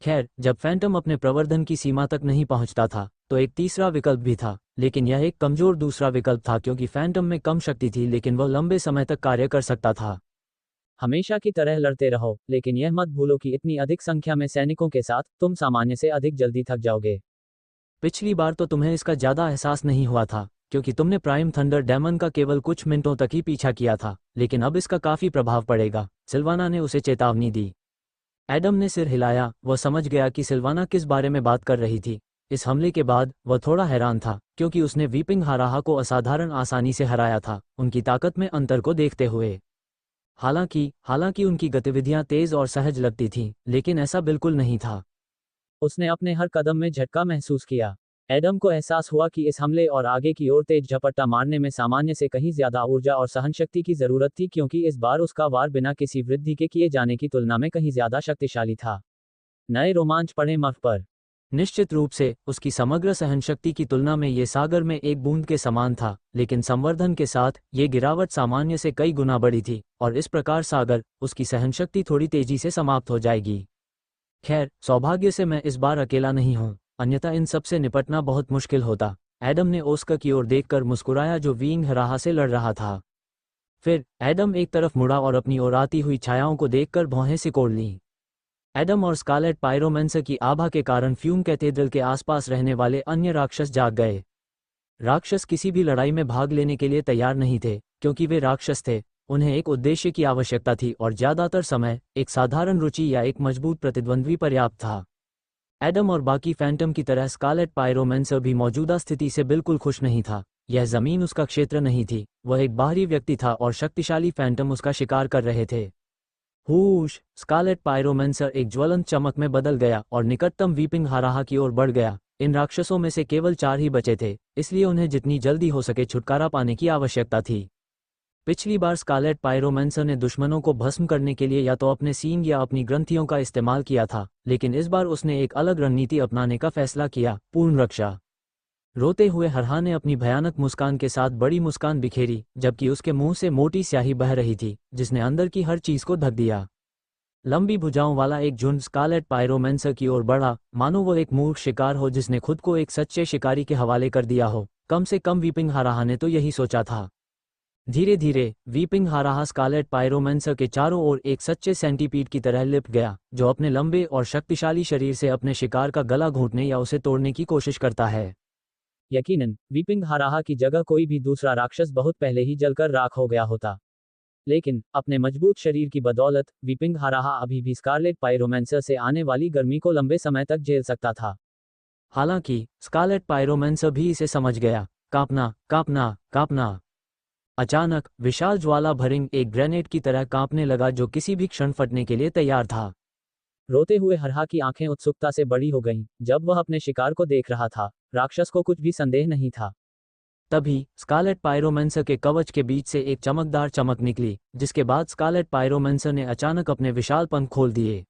Speaker 1: खैर, जब फैंटम अपने प्रवर्धन की सीमा तक नहीं पहुंचता था, तो एक तीसरा विकल्प भी था, लेकिन यह एक कमजोर दूसरा विकल्प था क्योंकि फैंटम में कम शक्ति थी, लेकिन वह लंबे समय तक कार्य कर सकता था।
Speaker 2: हमेशा की तरह लड़ते रहो, लेकिन यह मत भूलो कि इतनी अधिक संख्या में सैनिकों के साथ तुम सामान्य से अधिक जल्दी थक जाओगे।
Speaker 1: पिछली बार तो तुम्हें इसका ज़्यादा एहसास नहीं हुआ था, क्योंकि तुमने प्राइम थंडर डेमन का केवल कुछ मिनटों तक ही पीछा किया था, लेकिन अब इसका काफ़ी प्रभाव पड़ेगा, सिल्वाना ने उसे चेतावनी दी। एडम ने सिर हिलाया। वह समझ गया कि सिल्वाना किस बारे में बात कर रही थी। इस हमले के बाद वह थोड़ा हैरान था, क्योंकि उसने वीपिंग हाराहा को असाधारण आसानी से हराया था, उनकी ताकत में अंतर को देखते हुए। हालांकि उनकी गतिविधियां तेज और सहज लगती थीं, लेकिन ऐसा बिल्कुल नहीं था।
Speaker 2: उसने अपने हर कदम में झटका महसूस किया। एडम को एहसास हुआ कि इस हमले और आगे की ओर तेज झपट्टा मारने में सामान्य से कहीं ज्यादा ऊर्जा और सहनशक्ति की जरूरत थी, क्योंकि इस बार उसका वार बिना किसी वृद्धि के किए जाने की तुलना में कहीं ज्यादा शक्तिशाली था। नए रोमांच पड़े मफ पर।
Speaker 1: निश्चित रूप से उसकी समग्र सहनशक्ति की तुलना में ये सागर में एक बूंद के समान था, लेकिन संवर्धन के साथ ये गिरावट सामान्य से कई गुना बड़ी थी, और इस प्रकार सागर, उसकी सहनशक्ति थोड़ी तेजी से समाप्त हो जाएगी। खैर, सौभाग्य से मैं इस बार अकेला नहीं हूँ, अन्यथा इन सब से निपटना बहुत मुश्किल होता। एडम ने ओस्कर की ओर देखकर मुस्कुराया जो वीइंग हराहा से लड़ रहा था। फिर एडम एक तरफ मुड़ा और अपनी ओर आती हुई छायाओं को देखकर भौहें सिकोड़ लीं। एडम और स्कारलेट पायरोमेंसर की आभा के कारण फ्यूम कैथेड्रल के आसपास रहने वाले अन्य राक्षस जाग गए। राक्षस किसी भी लड़ाई में भाग लेने के लिए तैयार नहीं थे, क्योंकि वे राक्षस थे। उन्हें एक उद्देश्य की आवश्यकता थी और ज्यादातर समय एक साधारण रुचि या एक मजबूत प्रतिद्वंद्वी पर्याप्त था। एडम और बाकी फैंटम की तरह स्कारलेट पायरोमेंसर भी मौजूदा स्थिति से बिल्कुल खुश नहीं था। यह जमीन उसका क्षेत्र नहीं थी, वह एक बाहरी व्यक्ति था और शक्तिशाली फैंटम उसका शिकार कर रहे थे। हूश! स्कारलेट पायरोमेंसर एक ज्वलंत चमक में बदल गया और निकटतम वीपिंग हाराहा की ओर बढ़ गया। इन राक्षसों में से केवल 4 ही बचे थे, इसलिए उन्हें जितनी जल्दी हो सके छुटकारा पाने की आवश्यकता थी। पिछली बार स्कारलेट पायरोमेंसर ने दुश्मनों को भस्म करने के लिए या तो अपने सींग या अपनी ग्रंथियों का इस्तेमाल किया था, लेकिन इस बार उसने एक अलग रणनीति अपनाने का फैसला किया, पूर्ण रक्षा। रोते हुए हरहा ने अपनी भयानक मुस्कान के साथ बड़ी मुस्कान बिखेरी, जबकि उसके मुंह से मोटी स्याही बह रही थी जिसने अंदर की हर चीज को ढक दिया। लंबी भुजाओं वाला एक झुंड स्कारलेट पायरोमेंसर की ओर बढ़ा, मानो वो एक मूर्ख शिकार हो जिसने खुद को एक सच्चे शिकारी के हवाले कर दिया हो। कम से कम वीपिंग हाराहा ने तो यही सोचा था। धीरे धीरे वीपिंग हाराहा स्कारलेट पायरोमेंसर के चारों ओर एक सच्चे सेंटीपीड की तरह लिपट गया, जो अपने लंबे और शक्तिशाली शरीर से अपने शिकार का गला घोंटने या उसे तोड़ने की कोशिश करता है।
Speaker 2: यकीनन वीपिंग हाराहा की जगह कोई भी दूसरा राक्षस बहुत पहले ही जलकर राख हो गया होता, लेकिन अपने मजबूत शरीर की बदौलत वीपिंग हाराहा अभी भी स्कारलेट पायरोमेंसर से आने वाली गर्मी को लंबे समय तक झेल सकता था।
Speaker 1: हालांकि स्कारलेट पायरोमेंसर भी इसे समझ गया। कांपना, कांपना, कांपना। अचानक विशाल ज्वाला भरिंग एक ग्रेनेड की तरह कांपने लगा जो किसी भी क्षण फटने के लिए तैयार था।
Speaker 2: रोते हुए हरहा की आंखें उत्सुकता से बड़ी हो गईं जब वह अपने शिकार को देख रहा था। राक्षस को कुछ भी संदेह नहीं था।
Speaker 1: तभी स्कारलेट पायरोमेंसर के कवच के बीच से एक चमकदार चमक निकली, जिसके बाद स्कारलेट पायरोमेंसर ने अचानक अपने विशाल पंख खोल दिए।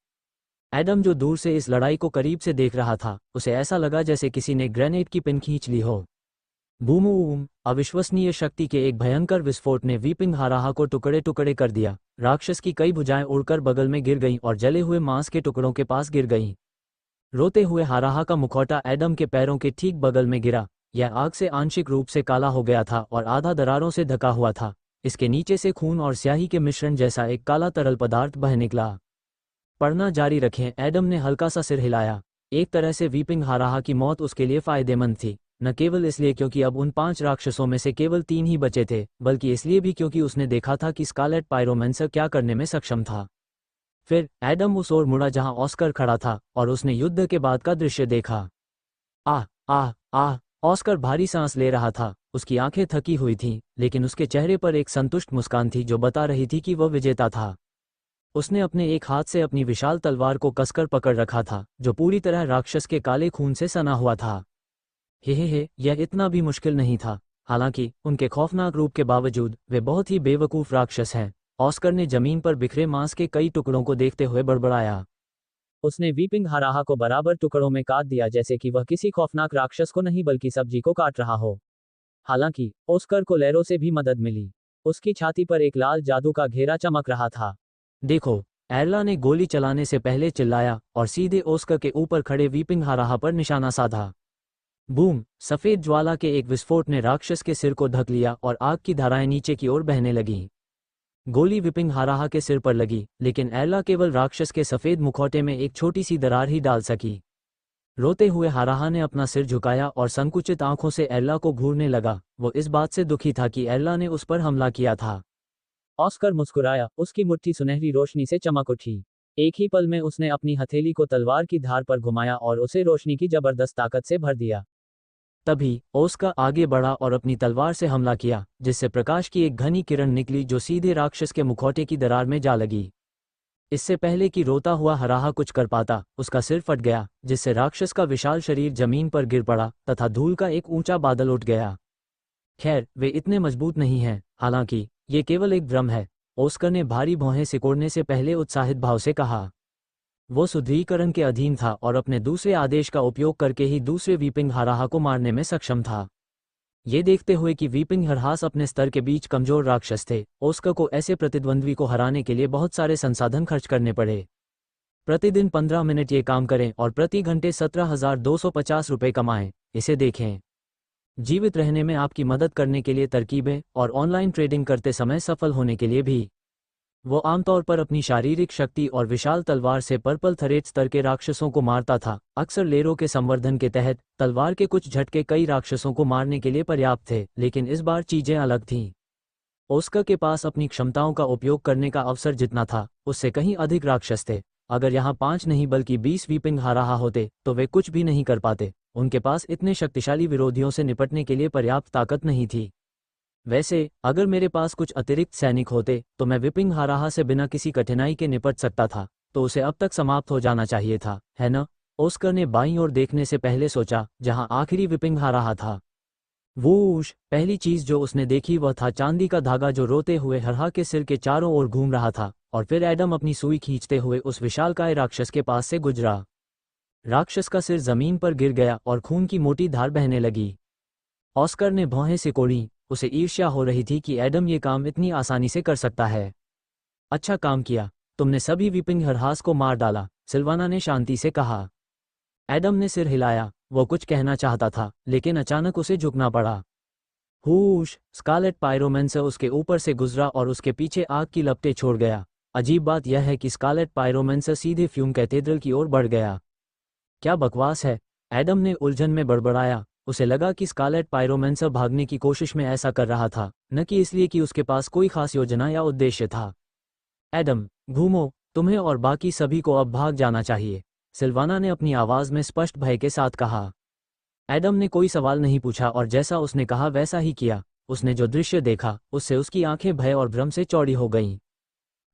Speaker 1: एडम, जो दूर से इस लड़ाई को करीब से देख रहा था, उसे ऐसा लगा जैसे किसी ने ग्रेनेड की पिन खींच ली हो। बूम! अविश्वसनीय शक्ति के एक भयंकर विस्फोट ने वीपिंग हाराहा को टुकड़े टुकड़े कर दिया। राक्षस की कई भुजाएं उड़कर बगल में गिर गईं और जले हुए मांस के टुकड़ों के पास गिर गईं। रोते हुए हाराहा का मुखौटा एडम के पैरों के ठीक बगल में गिरा। यह आग से आंशिक रूप से काला हो गया था और आधा दरारों से ढका हुआ था। इसके नीचे से खून और स्याही के मिश्रण जैसा एक काला तरल पदार्थ बह निकला। पढ़ना जारी रखें। एडम ने हल्का सा सिर हिलाया। एक तरह से वीपिंग हाराहा की मौत उसके लिए फायदेमंद थी, न केवल इसलिए क्योंकि अब उन 5 राक्षसों में से केवल 3 ही बचे थे, बल्कि इसलिए भी क्योंकि उसने देखा था कि स्कारलेट पायरोमेंसर क्या करने में सक्षम था। फिर एडम उस ओर मुड़ा जहां ऑस्कर खड़ा था और उसने युद्ध के बाद का दृश्य देखा। आह आह आह! ऑस्कर भारी सांस ले रहा था। उसकी आंखें थकी हुई थीं, लेकिन उसके चेहरे पर एक संतुष्ट मुस्कान थी जो बता रही थी कि वह विजेता था। उसने अपने एक हाथ से अपनी विशाल तलवार को कसकर पकड़ रखा था, जो पूरी तरह राक्षस के काले खून से सना हुआ था। हे, यह इतना भी मुश्किल नहीं था। हालांकि उनके खौफनाक रूप के बावजूद वे बहुत ही बेवकूफ राक्षस हैं। ऑस्कर ने जमीन पर बिखरे मांस के कई टुकड़ों को देखते हुए बड़बड़ाया।
Speaker 2: उसने वीपिंग हाराहा को बराबर टुकड़ों में काट दिया, जैसे कि वह किसी खौफनाक राक्षस को नहीं बल्कि सब्जी को काट रहा हो। हालांकि ऑस्कर को लहरों से भी मदद मिली। उसकी छाती पर एक लाल जादू का घेरा चमक रहा था।
Speaker 1: देखो! एरला ने गोली चलाने से पहले चिल्लाया और सीधे ऑस्कर के ऊपर खड़े वीपिंग हाराहा पर निशाना साधा। बूम! सफेद ज्वाला के एक विस्फोट ने राक्षस के सिर को ढक लिया और आग की धाराएं नीचे की ओर बहने लगीं। गोली वीपिंग हाराहा के सिर पर लगी, लेकिन एरला केवल राक्षस के सफेद मुखौटे में एक छोटी सी दरार ही डाल सकी। रोते हुए हाराहा ने अपना सिर झुकाया और संकुचित आंखों से एरला को घूरने लगा। वो इस बात से दुखी था कि एरला ने उस पर हमला किया था।
Speaker 2: ऑस्कर मुस्कुराया। उसकी मुट्ठी सुनहरी रोशनी से चमक उठी। एक ही पल में उसने अपनी हथेली को तलवार की धार पर घुमाया और उसे रोशनी की जबरदस्त ताकत से भर दिया।
Speaker 1: तभी ऑस्कर आगे बढ़ा और अपनी तलवार से हमला किया, जिससे प्रकाश की एक घनी किरण निकली जो सीधे राक्षस के मुखौटे की दरार में जा लगी। इससे पहले कि रोता हुआ हाराहा कुछ कर पाता, उसका सिर फट गया, जिससे राक्षस का विशाल शरीर जमीन पर गिर पड़ा तथा धूल का एक ऊंचा बादल उठ गया। खैर, वे इतने मजबूत नहीं हैं। हालांकि ये केवल एक भ्रम है, ऑस्कर ने भारी भौहें सिकोड़ने से पहले उत्साहित भाव से कहा। वो सुदृढ़ीकरण के अधीन था और अपने दूसरे आदेश का उपयोग करके ही दूसरे वीपिंग हाराहा को मारने में सक्षम था। ये देखते हुए कि वीपिंग हाराहास अपने स्तर के बीच कमजोर राक्षस थे, ऑस्कर को ऐसे प्रतिद्वंद्वी को हराने के लिए बहुत सारे संसाधन खर्च करने पड़े। प्रतिदिन 15 मिनट ये काम करें और प्रति घंटे 17,250 रुपये कमाएं। इसे देखें। जीवित रहने में आपकी मदद करने के लिए तरकीबें और ऑनलाइन ट्रेडिंग करते समय सफल होने के लिए भी। वो आमतौर पर अपनी शारीरिक शक्ति और विशाल तलवार से पर्पल थरेट स्तर के राक्षसों को मारता था। अक्सर लेरों के संवर्धन के तहत तलवार के कुछ झटके कई राक्षसों को मारने के लिए पर्याप्त थे, लेकिन इस बार चीजें अलग थीं। ऑस्कर के पास अपनी क्षमताओं का उपयोग करने का अवसर जितना था, उससे कहीं अधिक राक्षस थे। अगर यहाँ 5 नहीं बल्कि 20 वीपिंग हाराहा होते तो वे कुछ भी नहीं कर पाते। उनके पास इतने शक्तिशाली विरोधियों से निपटने के लिए पर्याप्त ताकत नहीं थी। वैसे अगर मेरे पास कुछ अतिरिक्त सैनिक होते तो मैं वीपिंग हाराहा से बिना किसी कठिनाई के निपट सकता था, तो उसे अब तक समाप्त हो जाना चाहिए था, है ना? ऑस्कर ने बाईं ओर देखने से पहले सोचा, जहां आखिरी वीपिंग हाराहा था। वूश! पहली चीज जो उसने देखी वह था चांदी का धागा जो रोते हुए हरहा के सिर के चारों ओर घूम रहा था, और फिर एडम अपनी सुई खींचते हुए उस विशालकाय राक्षस के पास से गुजरा। राक्षस का सिर जमीन पर गिर गया और खून की मोटी धार बहने लगी। ऑस्कर ने भौहें सिकोड़ी, उसे ईर्ष्या हो रही थी कि एडम ये काम इतनी आसानी से कर सकता है। अच्छा काम किया, तुमने सभी वीपिंग हरहास को मार डाला, सिल्वाना ने शांति से कहा। एडम ने सिर हिलाया, वो कुछ कहना चाहता था, लेकिन अचानक उसे झुकना पड़ा। हूश, स्कारलेट पायरोमेंसर उसके ऊपर से गुजरा और उसके पीछे आग की लपटें छोड़ गया। अजीब बात यह है कि स्कारलेट पायरोमेंसर सीधे फ्यूम कैथेड्रल की ओर बढ़ गया। क्या बकवास है, एडम ने उलझन में बड़बड़ाया। उसे लगा कि स्कारलेट पायरोमेंसर भागने की कोशिश में ऐसा कर रहा था, न कि इसलिए कि उसके पास कोई खास योजना या उद्देश्य था। एडम, घूमो, तुम्हें और बाकी सभी को अब भाग जाना चाहिए, सिल्वाना ने अपनी आवाज में स्पष्ट भय के साथ कहा। एडम ने कोई सवाल नहीं पूछा और जैसा उसने कहा वैसा ही किया। उसने जो दृश्य देखा उससे उसकी आंखें भय और भ्रम से चौड़ी हो गईं।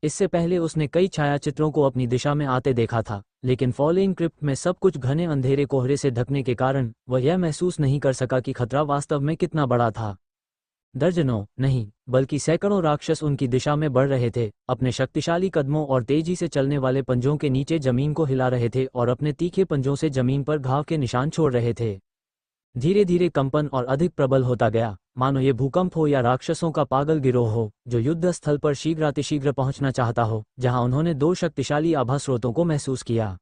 Speaker 1: इससे पहले उसने कई छायाचित्रों को अपनी दिशा में आते देखा था, लेकिन फॉलोइंग क्रिप्ट में सब कुछ घने अंधेरे कोहरे से ढकने के कारण वह यह महसूस नहीं कर सका कि खतरा वास्तव में कितना बड़ा था। दर्जनों नहीं, बल्कि सैकड़ों राक्षस उनकी दिशा में बढ़ रहे थे, अपने शक्तिशाली कदमों और तेजी से चलने वाले पंजों के नीचे जमीन को हिला रहे थे और अपने तीखे पंजों से जमीन पर घाव के निशान छोड़ रहे थे। धीरे धीरे कंपन और अधिक प्रबल होता गया, मानो ये भूकंप हो या राक्षसों का पागल गिरोह हो जो युद्ध स्थल पर शीघ्रातिशीघ्र पहुंचना चाहता हो, जहां उन्होंने दो शक्तिशाली आभा स्रोतों को महसूस किया।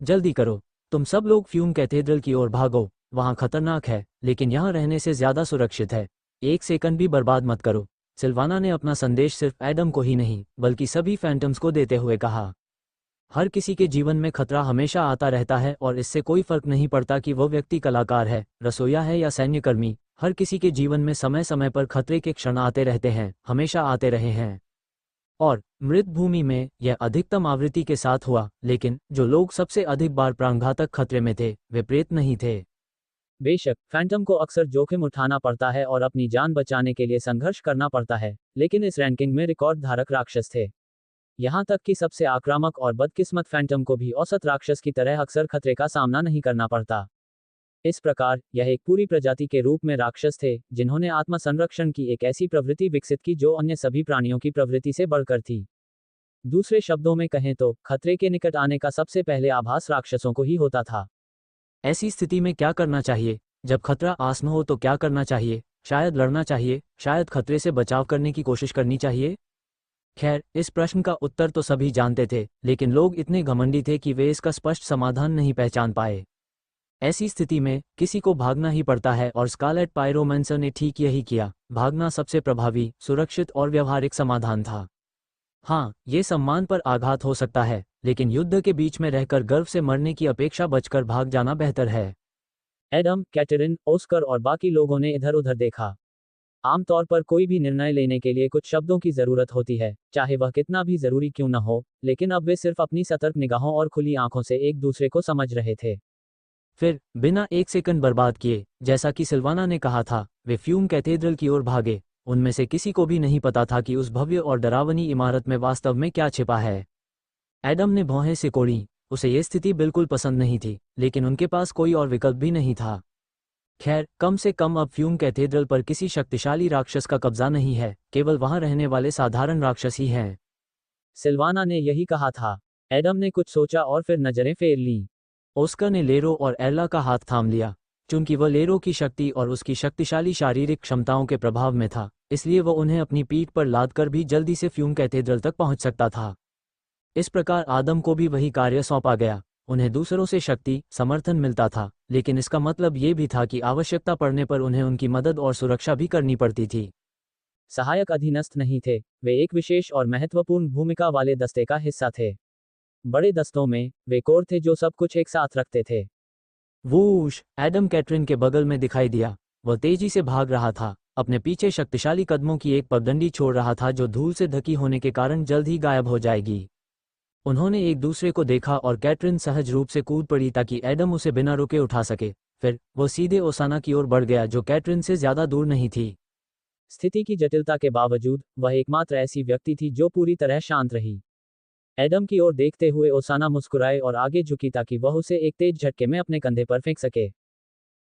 Speaker 1: जल्दी करो, तुम सब लोग फ्यूम कैथेड्रल की ओर भागो, वहां खतरनाक है लेकिन यहां रहने से ज्यादा सुरक्षित है। एक सेकंड भी बर्बाद मत करो, सिल्वाना ने अपना संदेश सिर्फ एडम को ही नहीं बल्कि सभी फैंटम्स को देते हुए कहा। हर किसी के जीवन में खतरा हमेशा आता रहता है और इससे कोई फर्क नहीं पड़ता कि वो व्यक्ति कलाकार है, रसोइया है या सैन्यकर्मी। हर किसी के जीवन में समय समय पर खतरे के क्षण आते रहते हैं, हमेशा आते रहे हैं। और मृत भूमि में यह अधिकतम आवृत्ति के साथ हुआ, लेकिन जो लोग सबसे अधिक बार प्राणघातक खतरे में थे वे प्रेत नहीं थे।
Speaker 2: बेशक फैंटम को अक्सर जोखिम उठाना पड़ता है और अपनी जान बचाने के लिए संघर्ष करना पड़ता है, लेकिन इस रैंकिंग में रिकॉर्ड धारक राक्षस थे। यहां तक कि सबसे आक्रामक और बदकिस्मत फैंटम को भी औसत राक्षस की तरह अक्सर खतरे का सामना नहीं करना पड़ता। इस प्रकार यह एक पूरी प्रजाति के रूप में राक्षस थे जिन्होंने आत्मसंरक्षण की एक ऐसी प्रवृत्ति विकसित की जो अन्य सभी प्राणियों की प्रवृत्ति से बढ़कर थी। दूसरे शब्दों में कहें तो खतरे के निकट आने का सबसे पहले आभास राक्षसों को ही होता था।
Speaker 1: ऐसी स्थिति में क्या करना चाहिए? जब खतरा आसन्न हो तो क्या करना चाहिए? शायद लड़ना चाहिए, शायद खतरे से बचाव करने की कोशिश करनी चाहिए। खैर, इस प्रश्न का उत्तर तो सभी जानते थे, लेकिन लोग इतने घमंडी थे कि वे इसका स्पष्ट समाधान नहीं पहचान पाए। ऐसी स्थिति में किसी को भागना ही पड़ता है और स्कारलेट पायरोमेंसर ने ठीक यही किया। भागना सबसे प्रभावी, सुरक्षित और व्यवहारिक समाधान था। हाँ, ये सम्मान पर आघात हो सकता है, लेकिन युद्ध के बीच में रहकर गर्व से मरने की अपेक्षा बचकर भाग जाना बेहतर है।
Speaker 2: एडम, कैटरिन, ऑस्कर और बाकी लोगों ने इधर उधर देखा। आमतौर पर कोई भी निर्णय लेने के लिए कुछ शब्दों की जरूरत होती है, चाहे वह कितना भी जरूरी क्यों न हो, लेकिन अब वे सिर्फ अपनी सतर्क निगाहों और खुली आंखों से एक दूसरे को समझ रहे थे।
Speaker 1: फिर बिना एक सेकंड बर्बाद किए, जैसा कि सिल्वाना ने कहा था, वे फ्यूम कैथेड्रल की ओर भागे। उनमें से किसी को भी नहीं पता था कि उस भव्य और डरावनी इमारत में वास्तव में क्या छिपा है। एडम ने भौहें सिकोड़ी, उसे ये स्थिति बिल्कुल पसंद नहीं थी, लेकिन उनके पास कोई और विकल्प भी नहीं था। खैर, कम से कम अब फ्यूम कैथेड्रल पर किसी शक्तिशाली राक्षस का कब्जा नहीं है, केवल वहां रहने वाले साधारण राक्षस ही हैं।
Speaker 2: सिल्वाना ने यही कहा था। एडम ने कुछ सोचा और फिर नजरें फेर लीं।
Speaker 1: ऑस्कर ने लेरो और एर्ला का हाथ थाम लिया। चूंकि वह लेरो की शक्ति और उसकी शक्तिशाली शारीरिक क्षमताओं के प्रभाव में था, इसलिए वह उन्हें अपनी पीठ पर लादकर भी जल्दी से फ्यूम कैथेड्रल तक पहुंच सकता था। इस प्रकार आदम को भी वही कार्य सौंपा गया। उन्हें दूसरों से शक्ति, समर्थन मिलता था, लेकिन इसका मतलब ये भी था कि आवश्यकता पड़ने पर उन्हें उनकी मदद और सुरक्षा भी करनी पड़ती थी।
Speaker 2: सहायक अधीनस्थ नहीं थे, वे एक विशेष और महत्वपूर्ण भूमिका वाले दस्ते का हिस्सा थे। बड़े दस्तों में वे कोर थे जो सब कुछ एक साथ रखते थे।
Speaker 1: वूश, एडम कैटरिन के बगल में दिखाई दिया। वह तेजी से भाग रहा था, अपने पीछे शक्तिशाली कदमों की एक पगडंडी छोड़ रहा था जो धूल से ढकी होने के कारण जल्द ही गायब हो जाएगी। उन्होंने एक दूसरे को देखा और कैटरिन सहज रूप से कूद पड़ी ताकि एडम उसे बिना रुके उठा सके। फिर वो सीधे ओसाना की ओर बढ़ गया जो कैटरिन से ज्यादा दूर नहीं थी।
Speaker 2: स्थिति की जटिलता के बावजूद वह एकमात्र ऐसी व्यक्ति थी जो पूरी तरह शांत रही। एडम की ओर देखते हुए ओसाना मुस्कुराए और आगे झुकी ताकि वह उसे एक तेज झटके में अपने कंधे पर फेंक सके।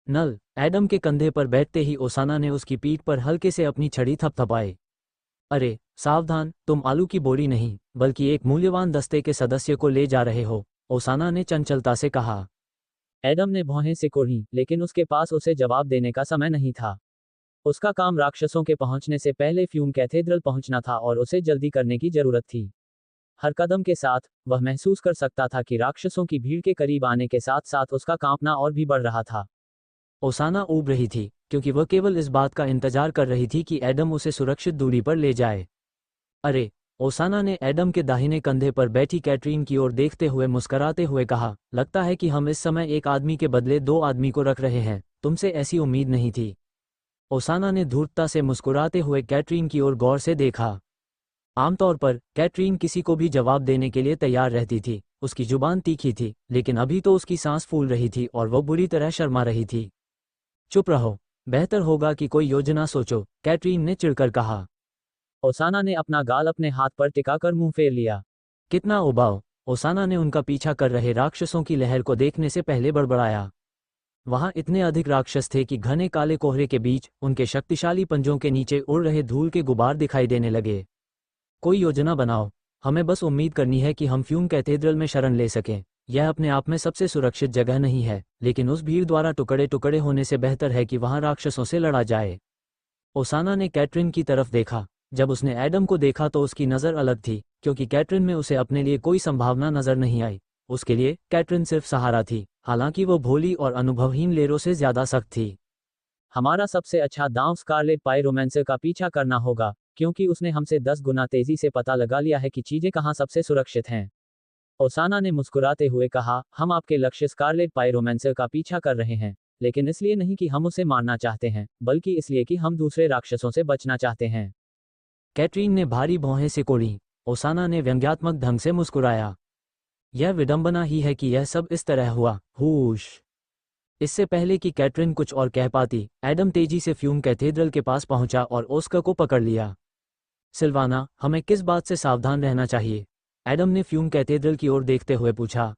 Speaker 1: नल, एडम के कंधे पर बैठते ही ओसाना ने उसकी पीठ पर हल्के से अपनी छड़ी थपथपाई। अरे सावधान, तुम आलू की बोरी नहीं बल्कि एक मूल्यवान दस्ते के सदस्य को ले जा रहे हो, ओसाना ने चंचलता से कहा।
Speaker 2: एडम ने भौहें सिकुड़ी, लेकिन उसके पास उसे जवाब देने का समय नहीं था। उसका काम राक्षसों के पहुंचने से पहले फ्यूम कैथेड्रल पहुंचना था और उसे जल्दी करने की जरूरत थी। हर कदम के साथ वह महसूस कर सकता था कि राक्षसों की भीड़ के करीब आने के साथ साथ उसका कांपना और भी बढ़ रहा था।
Speaker 1: ओसाना ऊब रही थी, क्योंकि वह केवल इस बात का इंतजार कर रही थी कि एडम उसे सुरक्षित दूरी पर ले जाए। अरे, ओसाना ने एडम के दाहिने कंधे पर बैठी कैटरीन की ओर देखते हुए मुस्कराते हुए कहा, लगता है कि हम इस समय एक आदमी के बदले दो आदमी को रख रहे हैं, तुमसे ऐसी उम्मीद नहीं थी। ओसाना ने धूर्तता से मुस्कुराते हुए कैटरीन की ओर गौर से देखा। आमतौर पर कैटरीन किसी को भी जवाब देने के लिए तैयार रहती थी, उसकी जुबान तीखी थी, लेकिन अभी तो उसकी सांस फूल रही थी और वह बुरी तरह शर्मा रही थी। चुप रहो, बेहतर होगा कि कोई योजना सोचो, कैटरीन ने चिढ़कर कहा।
Speaker 2: ओसाना ने अपना गाल अपने हाथ पर टिकाकर मुंह फेर लिया।
Speaker 1: कितना उबाऊ, ओसाना ने उनका पीछा कर रहे राक्षसों की लहर को देखने से पहले बड़बड़ाया। वहां इतने अधिक राक्षस थे कि घने काले कोहरे के बीच उनके शक्तिशाली पंजों के नीचे उड़ रहे धूल के गुबार दिखाई देने लगे। कोई योजना बनाओ, हमें बस उम्मीद करनी है कि हम फ्यूम कैथेड्रल में शरण ले सकें। यह अपने आप में सबसे सुरक्षित जगह नहीं है, लेकिन उस भीड़ द्वारा टुकड़े टुकड़े होने से बेहतर है कि वहां राक्षसों से लड़ा जाए। ओसाना ने कैटरीन की तरफ देखा। जब उसने एडम को देखा तो उसकी नज़र अलग थी, क्योंकि कैटरीन में उसे अपने लिए कोई संभावना नजर नहीं आई। उसके लिए कैटरीन सिर्फ सहारा थी, हालांकि वो भोली और अनुभवहीन लेरों से ज्यादा सख्त थी।
Speaker 2: हमारा सबसे अच्छा दांव स्कारलेट पायरोमैंसर का पीछा करना होगा, क्योंकि उसने हमसे 10 गुना तेजी से पता लगा लिया है कि चीजें कहाँ सबसे सुरक्षित हैं। ओसाना ने मुस्कुराते हुए कहा, हम आपके लक्ष्य स्कारलेट पायरोमैंसर का पीछा कर रहे हैं, लेकिन इसलिए नहीं कि हम उसे मारना चाहते हैं, बल्कि इसलिए कि हम दूसरे राक्षसों से बचना चाहते हैं।
Speaker 1: कैटरीन ने भारी भौहें सिकोड़ी। ओसाना ने व्यंग्यात्मक ढंग से मुस्कुराया। यह विडंबना ही है कि यह सब इस तरह हुआ। हुश। इससे पहले कि कैटरीन कुछ और कह पाती, एडम तेजी से फ्यूम कैथेड्रल के पास पहुंचा और ओस्कर को पकड़ लिया। सिल्वाना, हमें किस बात से सावधान रहना चाहिए? एडम ने फ्यूम कैथेड्रल की ओर देखते हुए पूछा।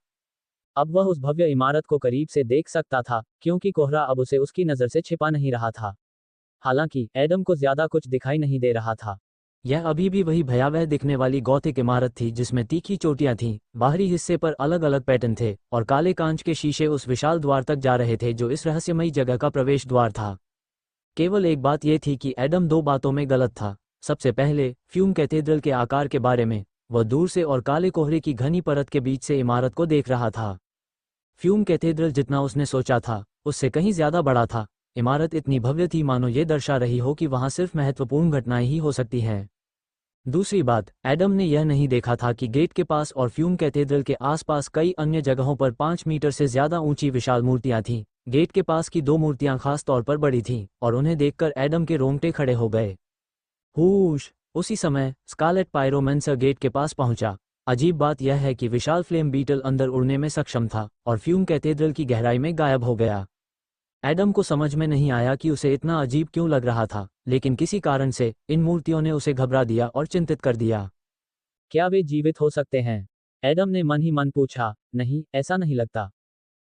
Speaker 2: अब वह उस भव्य इमारत को करीब से देख सकता था, क्योंकि कोहरा अब उसे उसकी नज़र से छिपा नहीं रहा था। हालांकि एडम को ज्यादा कुछ दिखाई नहीं दे रहा था।
Speaker 1: यह अभी भी वही भयावह दिखने वाली गॉथिक इमारत थी जिसमें तीखी चोटियां थीं, बाहरी हिस्से पर अलग अलग पैटर्न थे और काले कांच के शीशे उस विशाल द्वार तक जा रहे थे जो इस रहस्यमयी जगह का प्रवेश द्वार था। केवल एक बात यह थी कि एडम दो बातों में गलत था। सबसे पहले, फ्यूम कैथेड्रल के आकार के बारे में। वह दूर से और काले कोहरे की घनी परत के बीच से इमारत को देख रहा था। फ्यूम कैथेड्रल जितना उसने सोचा था, उससे कहीं ज्यादा बड़ा था। इमारत इतनी भव्य थी मानो ये दर्शा रही हो कि वहां सिर्फ महत्वपूर्ण घटनाएं ही हो सकती हैं। दूसरी बात, एडम ने यह नहीं देखा था कि गेट के पास और फ्यूम कैथेड्रल के आसपास कई अन्य जगहों पर 5 मीटर से ज्यादा ऊंची विशाल मूर्तियां थीं। गेट के पास की दो मूर्तियां खास तौर पर बड़ी थीं, और उन्हें देखकर एडम के रोंगटे खड़े हो गए। हुश! उसी समय स्कारलेट पायरोमैंसर गेट के पास पहुंचा। अजीब बात यह है कि विशाल फ्लेम बीटल अंदर उड़ने में सक्षम था और फ्यूम कैथेड्रल की गहराई में गायब हो गया। एडम को समझ में नहीं आया कि उसे इतना अजीब क्यों लग रहा था, लेकिन किसी कारण से इन मूर्तियों ने उसे घबरा दिया और चिंतित कर दिया।
Speaker 2: क्या वे जीवित हो सकते हैं? एडम ने मन ही मन पूछा। नहीं, ऐसा नहीं लगता।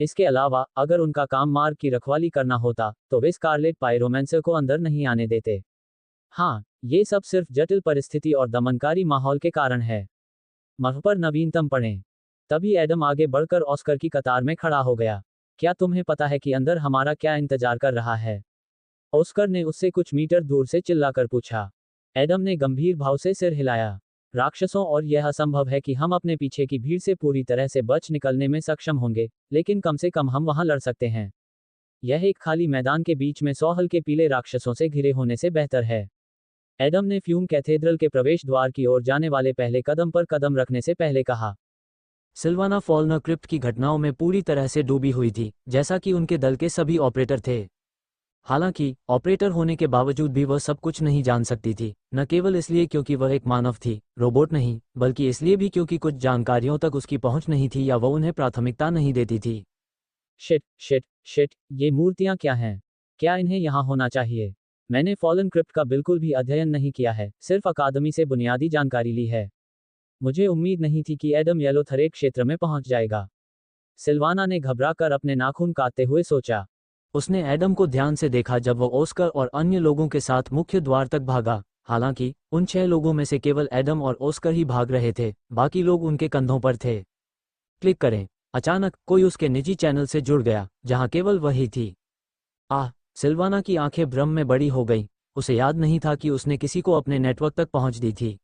Speaker 2: इसके अलावा, अगर उनका काम मार्ग की रखवाली करना होता, तो वे स्कारलेट पायरोमैंसर को अंदर नहीं आने देते। हाँ, ये सब सिर्फ जटिल परिस्थिति और दमनकारी माहौल के कारण है। मर्ह पर नवीनतम पढ़ें। तभी एडम आगे बढ़कर ऑस्कर की कतार में खड़ा हो गया। क्या तुम्हें पता है कि अंदर हमारा क्या इंतजार कर रहा है? ऑस्कर ने उससे कुछ मीटर दूर से चिल्लाकर पूछा। एडम ने गंभीर भाव से सिर हिलाया। राक्षसों, और यह असंभव है कि हम अपने पीछे की भीड़ से पूरी तरह से बच निकलने में सक्षम होंगे, लेकिन कम से कम हम वहां लड़ सकते हैं। यह एक खाली मैदान के बीच में 100 हल्के पीले राक्षसों से घिरे होने से बेहतर है। एडम ने फ्यूम कैथेड्रल के प्रवेश द्वार की ओर जाने वाले पहले कदम पर कदम रखने से पहले कहा।
Speaker 1: सिल्वाना फॉलनर क्रिप्ट की घटनाओं में पूरी तरह से डूबी हुई थी, जैसा कि उनके दल के सभी ऑपरेटर थे। हालांकि ऑपरेटर होने के बावजूद भी वह सब कुछ नहीं जान सकती थी, न केवल इसलिए क्योंकि वह एक मानव थी, रोबोट नहीं, बल्कि इसलिए भी क्योंकि कुछ जानकारियों तक उसकी पहुंच नहीं थी या वह उन्हें प्राथमिकता नहीं देती थी।
Speaker 2: शिट शिट शिट, ये मूर्तियां क्या हैं? क्या इन्हें यहाँ होना चाहिए? मैंने फॉलन क्रिप्ट का बिल्कुल भी अध्ययन नहीं किया है, सिर्फ अकादमी से बुनियादी जानकारी ली है। मुझे उम्मीद नहीं थी कि एडम येलोथरेट क्षेत्र में पहुंच जाएगा। सिल्वाना ने घबराकर अपने नाखून काटते हुए सोचा।
Speaker 1: उसने एडम को ध्यान से देखा जब वह ऑस्कर और अन्य लोगों के साथ मुख्य द्वार तक भागा। हालांकि उन 6 लोगों में से केवल एडम और ऑस्कर ही भाग रहे थे, बाकी लोग उनके कंधों पर थे। क्लिक करें। अचानक कोई उसके निजी चैनल से जुड़ गया जहां केवल वही थी। सिल्वाना की आंखें भ्रम में बड़ी हो गईं। उसे याद नहीं था कि उसने किसी को अपने नेटवर्क तक पहुंच दी थी।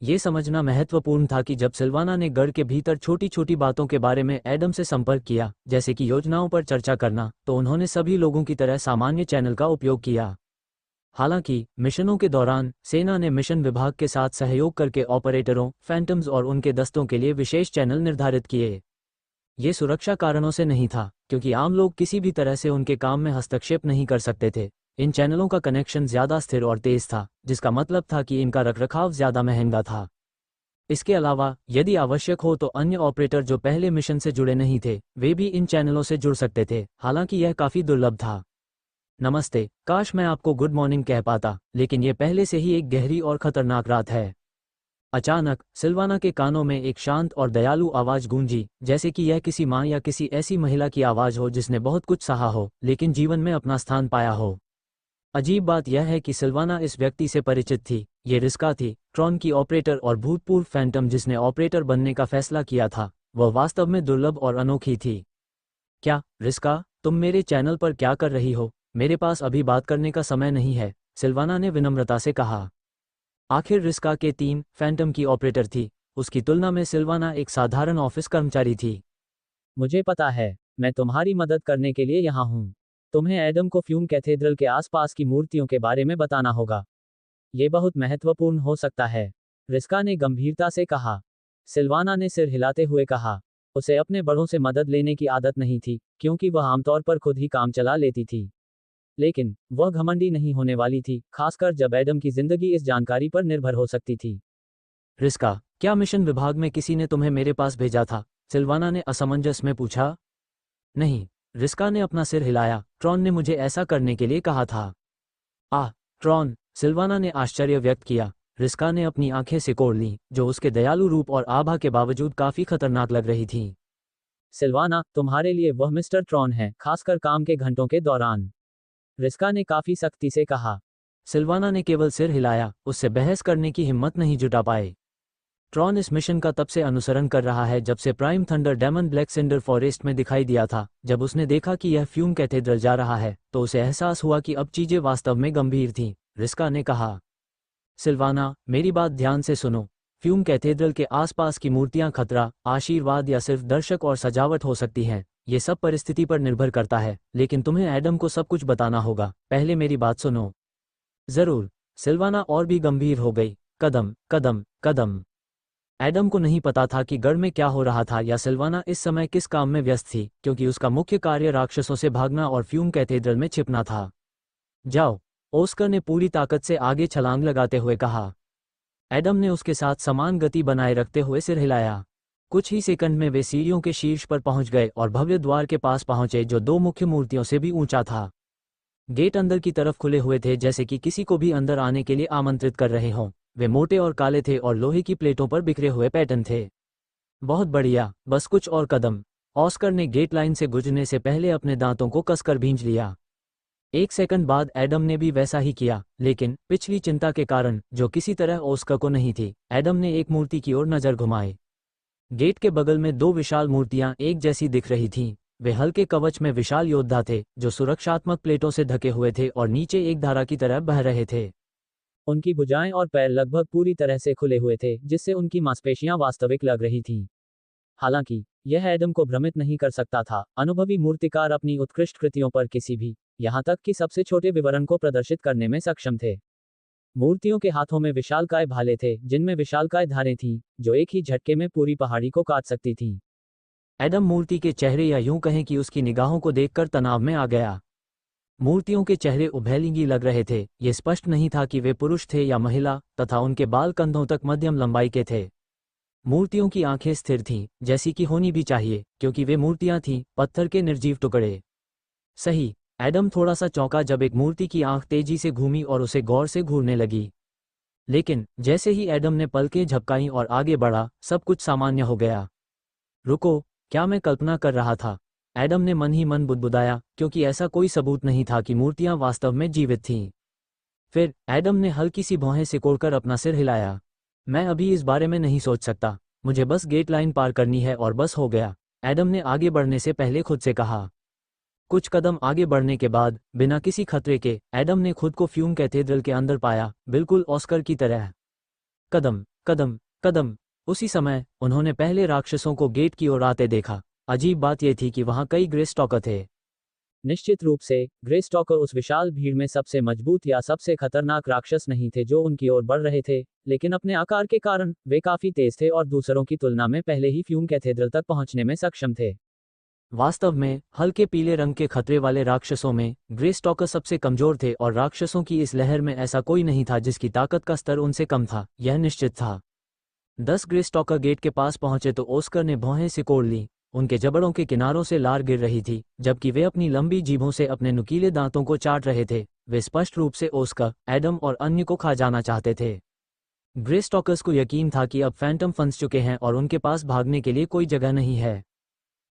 Speaker 1: ये समझना महत्वपूर्ण था कि जब सिल्वाना ने गढ़ के भीतर छोटी छोटी बातों के बारे में एडम से संपर्क किया, जैसे कि योजनाओं पर चर्चा करना, तो उन्होंने सभी लोगों की तरह सामान्य चैनल का उपयोग किया। हालांकि मिशनों के दौरान सेना ने मिशन विभाग के साथ सहयोग करके ऑपरेटरों, फैंटम्स और उनके दस्तों के लिए विशेष चैनल निर्धारित किए। ये सुरक्षा कारणों से नहीं था, क्योंकि आम लोग किसी भी तरह से उनके काम में हस्तक्षेप नहीं कर सकते थे। इन चैनलों का कनेक्शन ज्यादा स्थिर और तेज था, जिसका मतलब था कि इनका रखरखाव ज्यादा महंगा था। इसके अलावा यदि आवश्यक हो तो अन्य ऑपरेटर जो पहले मिशन से जुड़े नहीं थे, वे भी इन चैनलों से जुड़ सकते थे, हालांकि यह काफी दुर्लभ था। नमस्ते, काश मैं आपको गुड मॉर्निंग कह पाता, लेकिन यह पहले से ही एक गहरी और खतरनाक रात है। अचानक सिल्वाना के कानों में एक शांत और दयालु आवाज गूंजी, जैसे कि यह किसी माँ या किसी ऐसी महिला की आवाज हो जिसने बहुत कुछ सहा हो लेकिन जीवन में अपना स्थान पाया हो। अजीब बात यह है कि सिल्वाना इस व्यक्ति से परिचित थी। ये रिस्का थी, ट्रॉन की ऑपरेटर और भूतपूर्व फैंटम जिसने ऑपरेटर बनने का फैसला किया था। वह वास्तव में दुर्लभ और अनोखी थी। क्या रिस्का, तुम मेरे चैनल पर क्या कर रही हो? मेरे पास अभी बात करने का समय नहीं है, सिल्वाना ने विनम्रता से कहा। आखिर रिस्का के टीम फैंटम की ऑपरेटर थी। उसकी तुलना में सिल्वाना एक साधारण ऑफिस कर्मचारी थी।
Speaker 2: मुझे पता है, मैं तुम्हारी मदद करने के लिए यहाँ हूँ। तुम्हें एडम को फ्यूम कैथेड्रल के आसपास की मूर्तियों के बारे में बताना होगा। ये बहुत महत्वपूर्ण हो सकता है, रिस्का ने गंभीरता से कहा। सिल्वाना ने सिर हिलाते हुए कहा। उसे अपने बड़ों से मदद लेने की आदत नहीं थी, क्योंकि वह आमतौर पर खुद ही काम चला लेती थी। लेकिन वह घमंडी नहीं होने वाली थी, खासकर जब एडम की जिंदगी इस जानकारी पर निर्भर हो सकती थी।
Speaker 1: रिस्का, क्या मिशन विभाग में किसी ने तुम्हें मेरे पास भेजा था? सिल्वाना ने असमंजस में पूछा। नहीं, रिस्का ने अपना सिर हिलाया। ट्रॉन ने मुझे ऐसा करने के लिए कहा था। ट्रॉन, सिल्वाना ने आश्चर्य व्यक्त किया। रिस्का ने अपनी आंखें सिकोड़ लीं, जो उसके दयालु रूप और आभा के बावजूद काफी खतरनाक लग रही थीं।
Speaker 2: सिल्वाना, तुम्हारे लिए वह मिस्टर ट्रॉन है, खासकर काम के घंटों के दौरान, रिस्का ने काफी सख्ती से कहा।
Speaker 1: सिल्वाना ने केवल सिर हिलाया, उससे बहस करने की हिम्मत नहीं जुटा पाए। ट्रॉन इस मिशन का तब से अनुसरण कर रहा है जब से prime thunder demon Black Cinder Forest में दिखाई दिया था। जब उसने देखा कि यह फ्यूम कैथेड्रल जा रहा है, तो उसे एहसास हुआ कि अब चीजें वास्तव में गंभीर थीं। रिस्का ने कहा। सिल्वाना, मेरी बात ध्यान से सुनो। फ्यूम कैथेड्रल के आसपास की मूर्तियां खतरा, आशीर्वाद या सिर्फ दर्शक और सजावट हो सकती हैं। ये सब परिस्थिति पर निर्भर करता है, लेकिन तुम्हें एडम को सब कुछ बताना होगा। पहले मेरी बात सुनो। जरूर, सिल्वाना और भी गंभीर हो गई। कदम कदम कदम। एडम को नहीं पता था कि गढ़ में क्या हो रहा था या सिल्वाना इस समय किस काम में व्यस्त थी, क्योंकि उसका मुख्य कार्य राक्षसों से भागना और फ्यूम कैथेड्रल में छिपना था। जाओ, ओस्कर ने पूरी ताकत से आगे छलांग लगाते हुए कहा। एडम ने उसके साथ समान गति बनाए रखते हुए सिर हिलाया। कुछ ही सेकंड में वे सीढ़ियों के शीर्ष पर पहुंच गए और भव्य द्वार के पास पहुंचे, जो दो मुख्य मूर्तियों से भी ऊंचा था। गेट अंदर की तरफ खुले हुए थे, जैसे कि किसी को भी अंदर आने के लिए आमंत्रित कर रहे हों। वे मोटे और काले थे और लोहे की प्लेटों पर बिखरे हुए पैटर्न थे। बहुत बढ़िया, बस कुछ और कदम। ऑस्कर ने गेट लाइन से गुजरने से पहले अपने दांतों को कसकर भींच लिया। एक सेकंड बाद एडम ने भी वैसा ही किया, लेकिन पिछली चिंता के कारण, जो किसी तरह ऑस्कर को नहीं थी, एडम ने एक मूर्ति की ओर नजर घुमाई। गेट के बगल में दो विशाल मूर्तियां एक जैसी दिख रही थीं। वे हल्के कवच में विशाल योद्धा थे, जो सुरक्षात्मक प्लेटों से ढके हुए थे और नीचे एक धारा की तरह बह रहे थे।
Speaker 2: उनकी भुजाएं और पैर लगभग पूरी तरह से खुले हुए थे, जिससे उनकी मांसपेशियां वास्तविक लग रही थीं। हालांकि यह एडम को भ्रमित नहीं कर सकता था। अनुभवी मूर्तिकार अपनी उत्कृष्ट कृतियों पर किसी भी, यहां तक कि सबसे छोटे विवरण को प्रदर्शित करने में सक्षम थे। मूर्तियों के हाथों में विशालकाय भाले थे, जिनमें विशालकाय धारें थीं, जो एक ही झटके में पूरी पहाड़ी को काट सकती थीं।
Speaker 1: एडम मूर्ति के चेहरे, या यूं कहें कि उसकी निगाहों को देखकर तनाव में आ गया। मूर्तियों के चेहरे उभयलिंगी लग रहे थे। ये स्पष्ट नहीं था कि वे पुरुष थे या महिला, तथा उनके बाल कंधों तक मध्यम लंबाई के थे। मूर्तियों की आंखें स्थिर थीं, जैसी कि होनी भी चाहिए, क्योंकि वे मूर्तियां थीं, पत्थर के निर्जीव टुकड़े। सही। एडम थोड़ा सा चौंका जब एक मूर्ति की आंख तेजी से घूमी और उसे गौर से घूरने लगी। लेकिन जैसे ही एडम ने पलकें झपकाईं और आगे बढ़ा, सब कुछ सामान्य हो गया। रुको, क्या मैं कल्पना कर रहा था? एडम ने मन ही मन बुदबुदाया, क्योंकि ऐसा कोई सबूत नहीं था कि मूर्तियां वास्तव में जीवित थीं। फिर एडम ने हल्की सी भौहें सिकोड़कर अपना सिर हिलाया। मैं अभी इस बारे में नहीं सोच सकता। मुझे बस गेट लाइन पार करनी है और बस हो गया। एडम ने आगे बढ़ने से पहले खुद से कहा। कुछ कदम आगे बढ़ने के बाद, बिना किसी खतरे के, एडम ने खुद को फ्यूम कैथेड्रल के अंदर पाया, बिल्कुल ऑस्कर की तरह। कदम कदम कदम। उसी समय उन्होंने पहले राक्षसों को गेट की ओर आते देखा। अजीब बात यह थी कि वहां कई ग्रे स्टॉकर थे।
Speaker 2: निश्चित रूप से ग्रे स्टॉकर उस विशाल भीड़ में सबसे मजबूत या सबसे खतरनाक राक्षस नहीं थे जो उनकी ओर बढ़ रहे थे, लेकिन अपने आकार के कारण वे काफी तेज थे और दूसरों की तुलना में पहले ही फ्यूम कैथेड्रल तक पहुंचने में सक्षम थे।
Speaker 1: वास्तव में हल्के पीले रंग के खतरे वाले राक्षसों में ग्रे स्टॉकर सबसे कमजोर थे और राक्षसों की इस लहर में ऐसा कोई नहीं था जिसकी ताकत का स्तर उनसे कम था, यह निश्चित था। 10 ग्रे स्टॉकर गेट के पास पहुंचे तो ऑस्कर ने भौहें सिकोड़ ली। उनके जबड़ों के किनारों से लार गिर रही थी, जबकि वे अपनी लंबी जीभों से अपने नुकीले दांतों को चाट रहे थे। वे स्पष्ट रूप से ऑस्कर, एडम और अन्य को खा जाना चाहते थे। ग्रे स्टॉकर्स को यकीन था कि अब फैंटम फंस चुके हैं और उनके पास भागने के लिए कोई जगह नहीं है।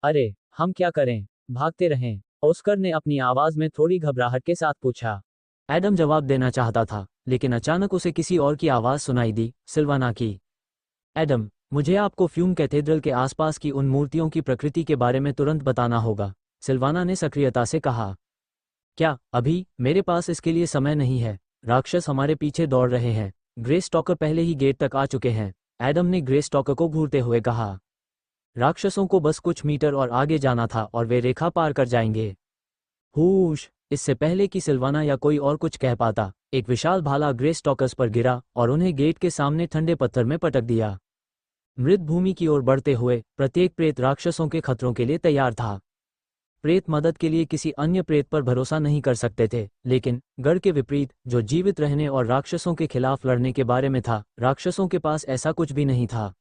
Speaker 2: अरे, हम क्या करें? भागते रहें? ऑस्कर ने अपनी आवाज में थोड़ी घबराहट के साथ पूछा।
Speaker 1: एडम जवाब देना चाहता था, लेकिन अचानक उसे किसी और की आवाज सुनाई दी, सिल्वाना की। एडम, मुझे आपको फ्यूम कैथेड्रल के आसपास की उन मूर्तियों की प्रकृति के बारे में तुरंत बताना होगा, सिल्वाना ने सक्रियता से कहा। क्या अभी? मेरे पास इसके लिए समय नहीं है। राक्षस हमारे पीछे दौड़ रहे हैं। ग्रे स्टॉकर पहले ही गेट तक आ चुके हैं, एडम ने ग्रे स्टॉकर को घूरते हुए कहा। राक्षसों को बस कुछ मीटर और आगे जाना था और वे रेखा पार कर जाएंगे। हूश! इससे पहले कि सिल्वाना या कोई और कुछ कह पाता, एक विशाल भाला ग्रे स्टॉकर्स पर गिरा और उन्हें गेट के सामने ठंडे पत्थर में पटक दिया। मृत भूमि की ओर बढ़ते हुए प्रत्येक प्रेत राक्षसों के खतरों के लिए तैयार था। प्रेत मदद के लिए किसी अन्य प्रेत पर भरोसा नहीं कर सकते थे, लेकिन गढ़ के विपरीत, जो जीवित रहने और राक्षसों के खिलाफ लड़ने के बारे में था, राक्षसों के पास ऐसा कुछ भी नहीं था।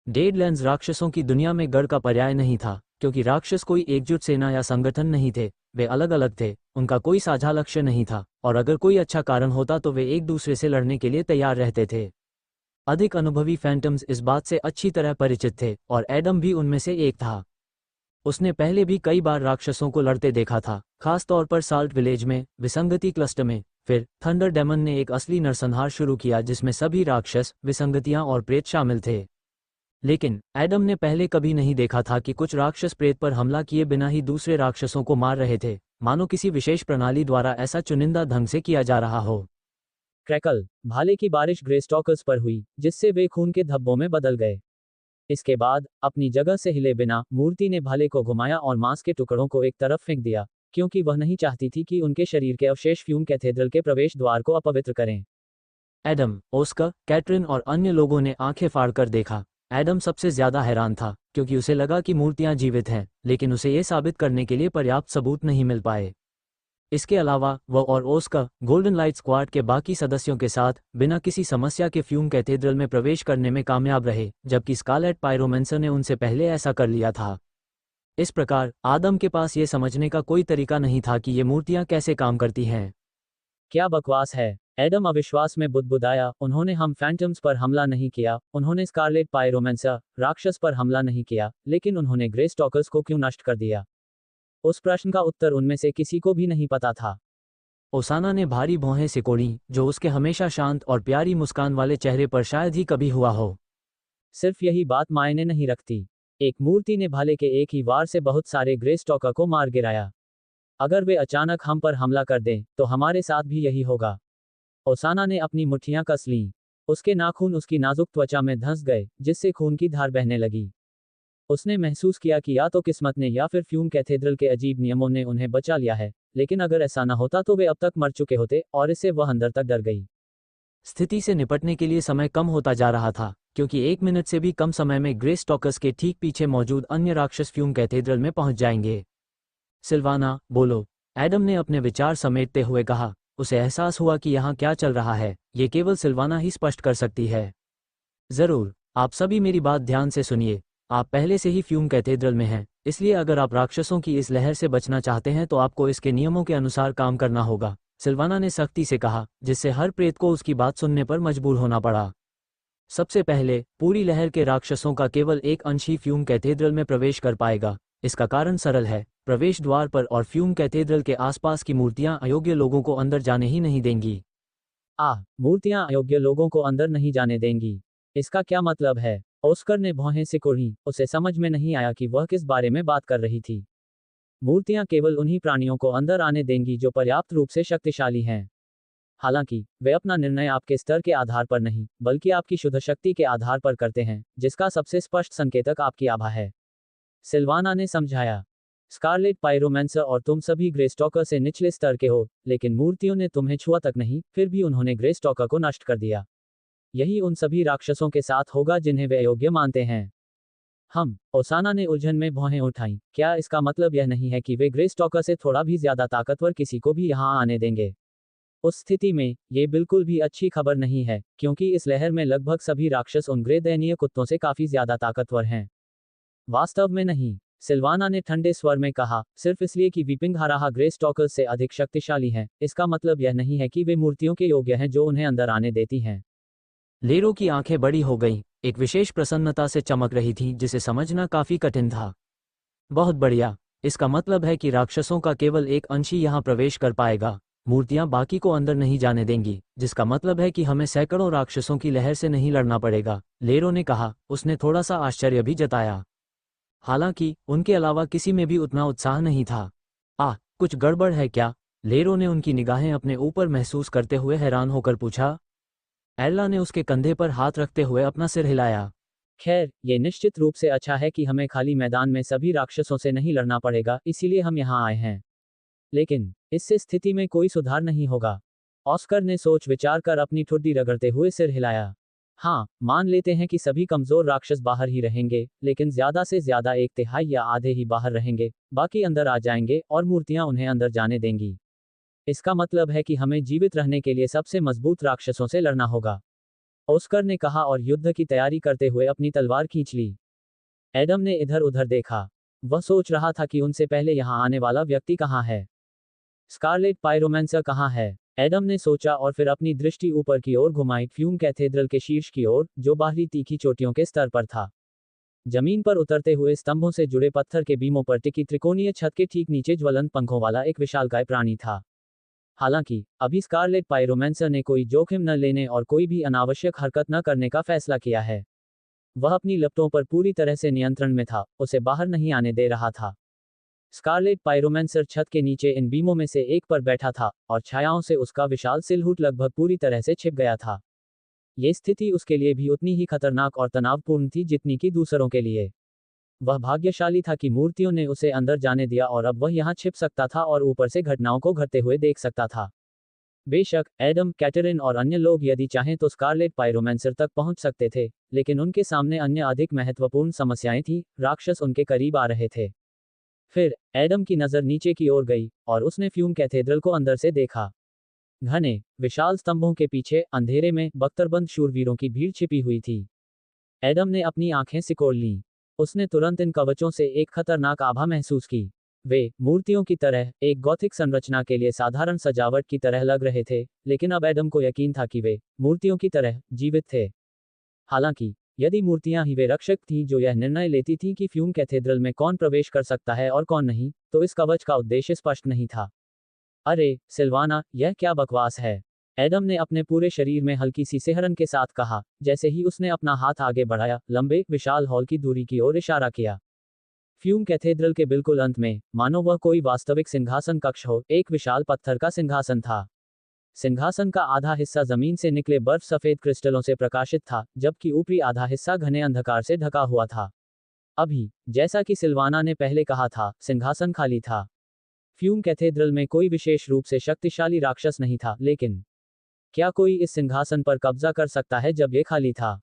Speaker 1: डेडलैंड्स राक्षसों की दुनिया में गढ़ का पर्याय नहीं था, क्योंकि राक्षस कोई एकजुट सेना या संगठन नहीं थे। वे अलग अलग थे, उनका कोई साझा लक्ष्य नहीं था, और अगर कोई अच्छा कारण होता तो वे एक दूसरे से लड़ने के लिए तैयार रहते थे। अधिक अनुभवी फैंटम्स इस बात से अच्छी तरह परिचित थे, और एडम भी उनमें से एक था। उसने पहले भी कई बार राक्षसों को लड़ते देखा था, खास तौर पर साल्ट विलेज में, विसंगति क्लस्टर में। फिर थंडर डेमन ने एक असली नरसंहार शुरू किया जिसमें सभी राक्षस, विसंगतियां और प्रेत शामिल थे। लेकिन एडम ने पहले कभी नहीं देखा था कि कुछ राक्षस प्रेत पर हमला किए बिना ही दूसरे राक्षसों को मार रहे थे, मानो किसी विशेष प्रणाली द्वारा ऐसा चुनिंदा ढंग से किया जा रहा हो।
Speaker 2: क्रैकल! भाले की बारिश ग्रे स्टॉकर्स पर हुई, जिससे वे खून के धब्बों में बदल गए। इसके बाद, अपनी जगह से हिले बिना, मूर्ति ने भाले को घुमाया और मांस के टुकड़ों को एक तरफ फेंक दिया, क्योंकि वह नहीं चाहती थी कि उनके शरीर के अवशेष फ्यूम कैथेड्रल के प्रवेश द्वार को अपवित्र करें।
Speaker 1: एडम, ऑस्कर, कैटरिन और अन्य लोगों ने आंखें फाड़कर देखा। एडम सबसे ज्यादा हैरान था, क्योंकि उसे लगा कि मूर्तियां जीवित हैं, लेकिन उसे यह साबित करने के लिए पर्याप्त सबूत नहीं मिल पाए। इसके अलावा वह और ऑस्कर, गोल्डन लाइट स्क्वाड के बाकी सदस्यों के साथ, बिना किसी समस्या के फ्यूम कैथेड्रल में प्रवेश करने में कामयाब रहे, जबकि स्कारलेट पायरोमेंसर ने उनसे पहले ऐसा कर लिया था। इस प्रकार, आदम के पास ये समझने का कोई तरीका नहीं था कि ये मूर्तियां कैसे काम करती हैं।
Speaker 2: क्या बकवास है! एडम अविश्वास में बुदबुदाया। उन्होंने हम फैंटम्स पर हमला नहीं किया, उन्होंने स्कारलेट पायरोमेंसर, राक्षस पर हमला नहीं किया, लेकिन उन्होंने ग्रे स्टॉकर्स को क्यों नष्ट कर दिया? उस प्रश्न का उत्तर उनमें से किसी को भी नहीं पता था।
Speaker 1: ओसाना ने भारी भौहें सिकोड़ी, जो उसके हमेशा शांत और प्यारी मुस्कान वाले चेहरे पर शायद ही कभी हुआ हो।
Speaker 2: सिर्फ यही बात मायने नहीं रखती। एक मूर्ति ने भाले के एक ही वार से बहुत सारे ग्रे स्टॉकर को मार गिराया। अगर वे अचानक हम पर हमला कर दें, तो हमारे साथ भी यही होगा। ओसाना ने अपनी मुट्ठियां कस लीं। उसके नाखून उसकी नाजुक त्वचा में धंस गए, जिससे खून की धार बहने लगी। उसने महसूस किया कि या तो किस्मत ने या फिर फ्यूम कैथेड्रल के अजीब नियमों ने उन्हें बचा लिया है, लेकिन अगर ऐसा न होता तो वे अब तक मर चुके होते, और इससे वह अंदर तक डर गई।
Speaker 1: स्थिति से निपटने के लिए समय कम होता जा रहा था, क्योंकि 1 मिनट से भी कम समय में ग्रे स्टॉकर्स के ठीक पीछे मौजूद अन्य राक्षस फ्यूम कैथेड्रल में पहुंच जाएंगे। सिल्वाना, बोलो, एडम ने अपने विचार समेटते हुए कहा। उसे एहसास हुआ कि यहाँ क्या चल रहा है, ये केवल सिल्वाना ही स्पष्ट कर सकती है। जरूर, आप सभी मेरी बात ध्यान से सुनिए। आप पहले से ही फ्यूम कैथेड्रल में हैं, इसलिए अगर आप राक्षसों की इस लहर से बचना चाहते हैं तो आपको इसके नियमों के अनुसार काम करना होगा, सिल्वाना ने सख्ती से कहा, जिससे हर प्रेत को उसकी बात सुनने पर मजबूर होना पड़ा। सबसे पहले, पूरी लहर के राक्षसों का केवल एक अंश ही फ्यूम कैथेड्रल में प्रवेश कर पाएगा। इसका कारण सरल है, प्रवेश द्वार पर और फ्यूम कैथेड्रल के आसपास की मूर्तियां अयोग्य लोगों को अंदर जाने ही नहीं देंगी।
Speaker 2: मूर्तियां अयोग्य लोगों को अंदर नहीं जाने देंगी? इसका क्या मतलब है? ऑस्कर ने भौहें सिकोड़ी, उसे समझ में नहीं आया कि वह किस बारे में बात कर रही थी। मूर्तियां केवल उन्हीं प्राणियों को अंदर आने देंगी जो पर्याप्त रूप से शक्तिशाली हैं। हालांकि वे अपना निर्णय आपके स्तर के आधार पर नहीं, बल्कि आपकी शुद्ध शक्ति के आधार पर करते हैं, जिसका सबसे स्पष्ट संकेतक आपकी आभा है। सिल्वाना ने समझाया। स्कारलेट पायरोमैंसर और तुम सभी ग्रेस्टॉकर से निचले स्तर के हो, लेकिन मूर्तियों ने तुम्हें छुआ तक नहीं, फिर भी उन्होंने ग्रेस्टॉकर को नष्ट कर दिया। यही उन सभी राक्षसों के साथ होगा जिन्हें वे अयोग्य मानते हैं। ओसाना ने उलझन में भौहें उठाईं। क्या इसका मतलब यह नहीं है कि वे ग्रेस्टॉकर से थोड़ा भी ज्यादा ताकतवर किसी को भी यहां आने देंगे? उस स्थिति में, ये बिल्कुल भी अच्छी खबर नहीं है, क्योंकि इस लहर में लगभग सभी राक्षस उन ग्रे दयनीय कुत्तों से काफी ज्यादा ताकतवर हैं। वास्तव में नहीं, सिल्वाना ने ठंडे स्वर में कहा, सिर्फ इसलिए कि वीपिंगहाराहा ग्रे स्टॉकर्स से अधिक शक्तिशाली हैं, इसका मतलब यह नहीं है कि वे मूर्तियों के योग्य हैं जो उन्हें अंदर आने देती हैं।
Speaker 1: लेरो की आंखें बड़ी हो गईं, एक विशेष प्रसन्नता से चमक रही थी जिसे समझना काफी कठिन था। बहुत बढ़िया, इसका मतलब है कि राक्षसों का केवल एक अंश ही यहाँ प्रवेश कर पाएगा। मूर्तियां बाकी को अंदर नहीं जाने देंगी, जिसका मतलब है कि हमें सैकड़ों राक्षसों की लहर से नहीं लड़ना पड़ेगा, लेरो ने कहा। उसने थोड़ा सा आश्चर्य भी जताया। हालांकि उनके अलावा किसी में भी उतना उत्साह नहीं था। कुछ गड़बड़ है क्या? लेरो ने उनकी निगाहें अपने ऊपर महसूस करते हुए हैरान होकर पूछा। एल्ला ने उसके कंधे पर हाथ रखते हुए अपना सिर हिलाया।
Speaker 2: खैर, ये निश्चित रूप से अच्छा है कि हमें खाली मैदान में सभी राक्षसों से नहीं लड़ना पड़ेगा, इसीलिए हम यहाँ आए हैं। लेकिन इससे स्थिति में कोई सुधार नहीं होगा। ऑस्कर ने सोच विचार कर अपनी ठुड्डी रगड़ते हुए सिर हिलाया। हाँ, मान लेते हैं कि सभी कमजोर राक्षस बाहर ही रहेंगे, लेकिन ज्यादा से ज्यादा एक तिहाई या आधे ही बाहर रहेंगे, बाकी अंदर आ जाएंगे और मूर्तियां उन्हें अंदर जाने देंगी। इसका मतलब है कि हमें जीवित रहने के लिए सबसे मजबूत राक्षसों से लड़ना होगा, ऑस्कर ने कहा और युद्ध की तैयारी करते हुए अपनी तलवार खींच ली। एडम ने इधर उधर देखा। वह सोच रहा था कि उनसे पहले यहाँ आने वाला व्यक्ति कहाँ है। स्कारलेट पायरोमैंसर कहाँ है? एडम ने सोचा और फिर अपनी दृष्टि ऊपर की ओर घुमाई, फ्यूम कैथेड्रल के शीर्ष की ओर, जो बाहरी तीखी चोटियों के स्तर पर था। जमीन पर उतरते हुए स्तंभों से जुड़े पत्थर के बीमों पर टिकी त्रिकोणीय छत के ठीक नीचे ज्वलंत पंखों वाला एक विशालकाय प्राणी था। हालांकि अभी स्कारलेट पायरोमैंसर ने कोई जोखिम न लेने और कोई भी अनावश्यक हरकत न करने का फैसला किया है। वह अपनी लपटों पर पूरी तरह से नियंत्रण में था, उसे बाहर नहीं आने दे रहा था। स्कारलेट पायरोमैंसर छत के नीचे इन बीमों में से एक पर बैठा था और छायाओं से उसका विशाल सिलहूट लगभग पूरी तरह से छिप गया था। ये स्थिति उसके लिए भी उतनी ही खतरनाक और तनावपूर्ण थी जितनी कि दूसरों के लिए। वह भाग्यशाली था कि मूर्तियों ने उसे अंदर जाने दिया और अब वह यहाँ छिप सकता था और ऊपर से घटनाओं को घटते हुए देख सकता था। बेशक एडम, कैटरिन और अन्य लोग यदि चाहें तो स्कारलेट पायरोमैंसर तक पहुंच सकते थे, लेकिन उनके सामने अन्य अधिक महत्वपूर्ण समस्याएं थीं। राक्षस उनके करीब आ रहे थे। फिर एडम की नजर नीचे की ओर गई और उसने फ्यूम कैथेड्रल को अंदर से देखा। घने विशाल स्तंभों के पीछे अंधेरे में बख्तरबंद शूरवीरों की भीड़ छिपी हुई थी। एडम ने अपनी आंखें सिकोड़ लीं। उसने तुरंत इन कवचों से एक खतरनाक आभा महसूस की। वे मूर्तियों की तरह एक गॉथिक संरचना के लिए साधारण सजावट की तरह लग रहे थे, लेकिन अब एडम को यकीन था कि वे मूर्तियों की तरह जीवित थे। हालांकि यदि मूर्तियां ही वे रक्षक थीं जो यह निर्णय लेती थीं कि फ्यूम कैथेड्रल में कौन प्रवेश कर सकता है और कौन नहीं, तो इस कवच का उद्देश्य स्पष्ट नहीं था। अरे सिल्वाना, यह क्या बकवास है? एडम ने अपने पूरे शरीर में हल्की सी सिहरन के साथ कहा, जैसे ही उसने अपना हाथ आगे बढ़ाया, लंबे विशाल हॉल की दूरी की ओर इशारा किया। फ्यूम कैथेड्रल के बिल्कुल अंत में, मानो वह कोई वास्तविक सिंहासन कक्ष हो, एक विशाल पत्थर का सिंहासन था। सिंहासन का आधा हिस्सा जमीन से निकले बर्फ सफेद क्रिस्टलों से प्रकाशित था, जबकि ऊपरी आधा हिस्सा घने अंधकार से ढका हुआ था। अभी, जैसा कि सिल्वाना ने पहले कहा था, सिंहासन खाली था। फ्यूम कैथेड्रल में कोई विशेष रूप से शक्तिशाली राक्षस नहीं था, लेकिन क्या कोई इस सिंहासन पर कब्जा कर सकता है जब ये खाली था?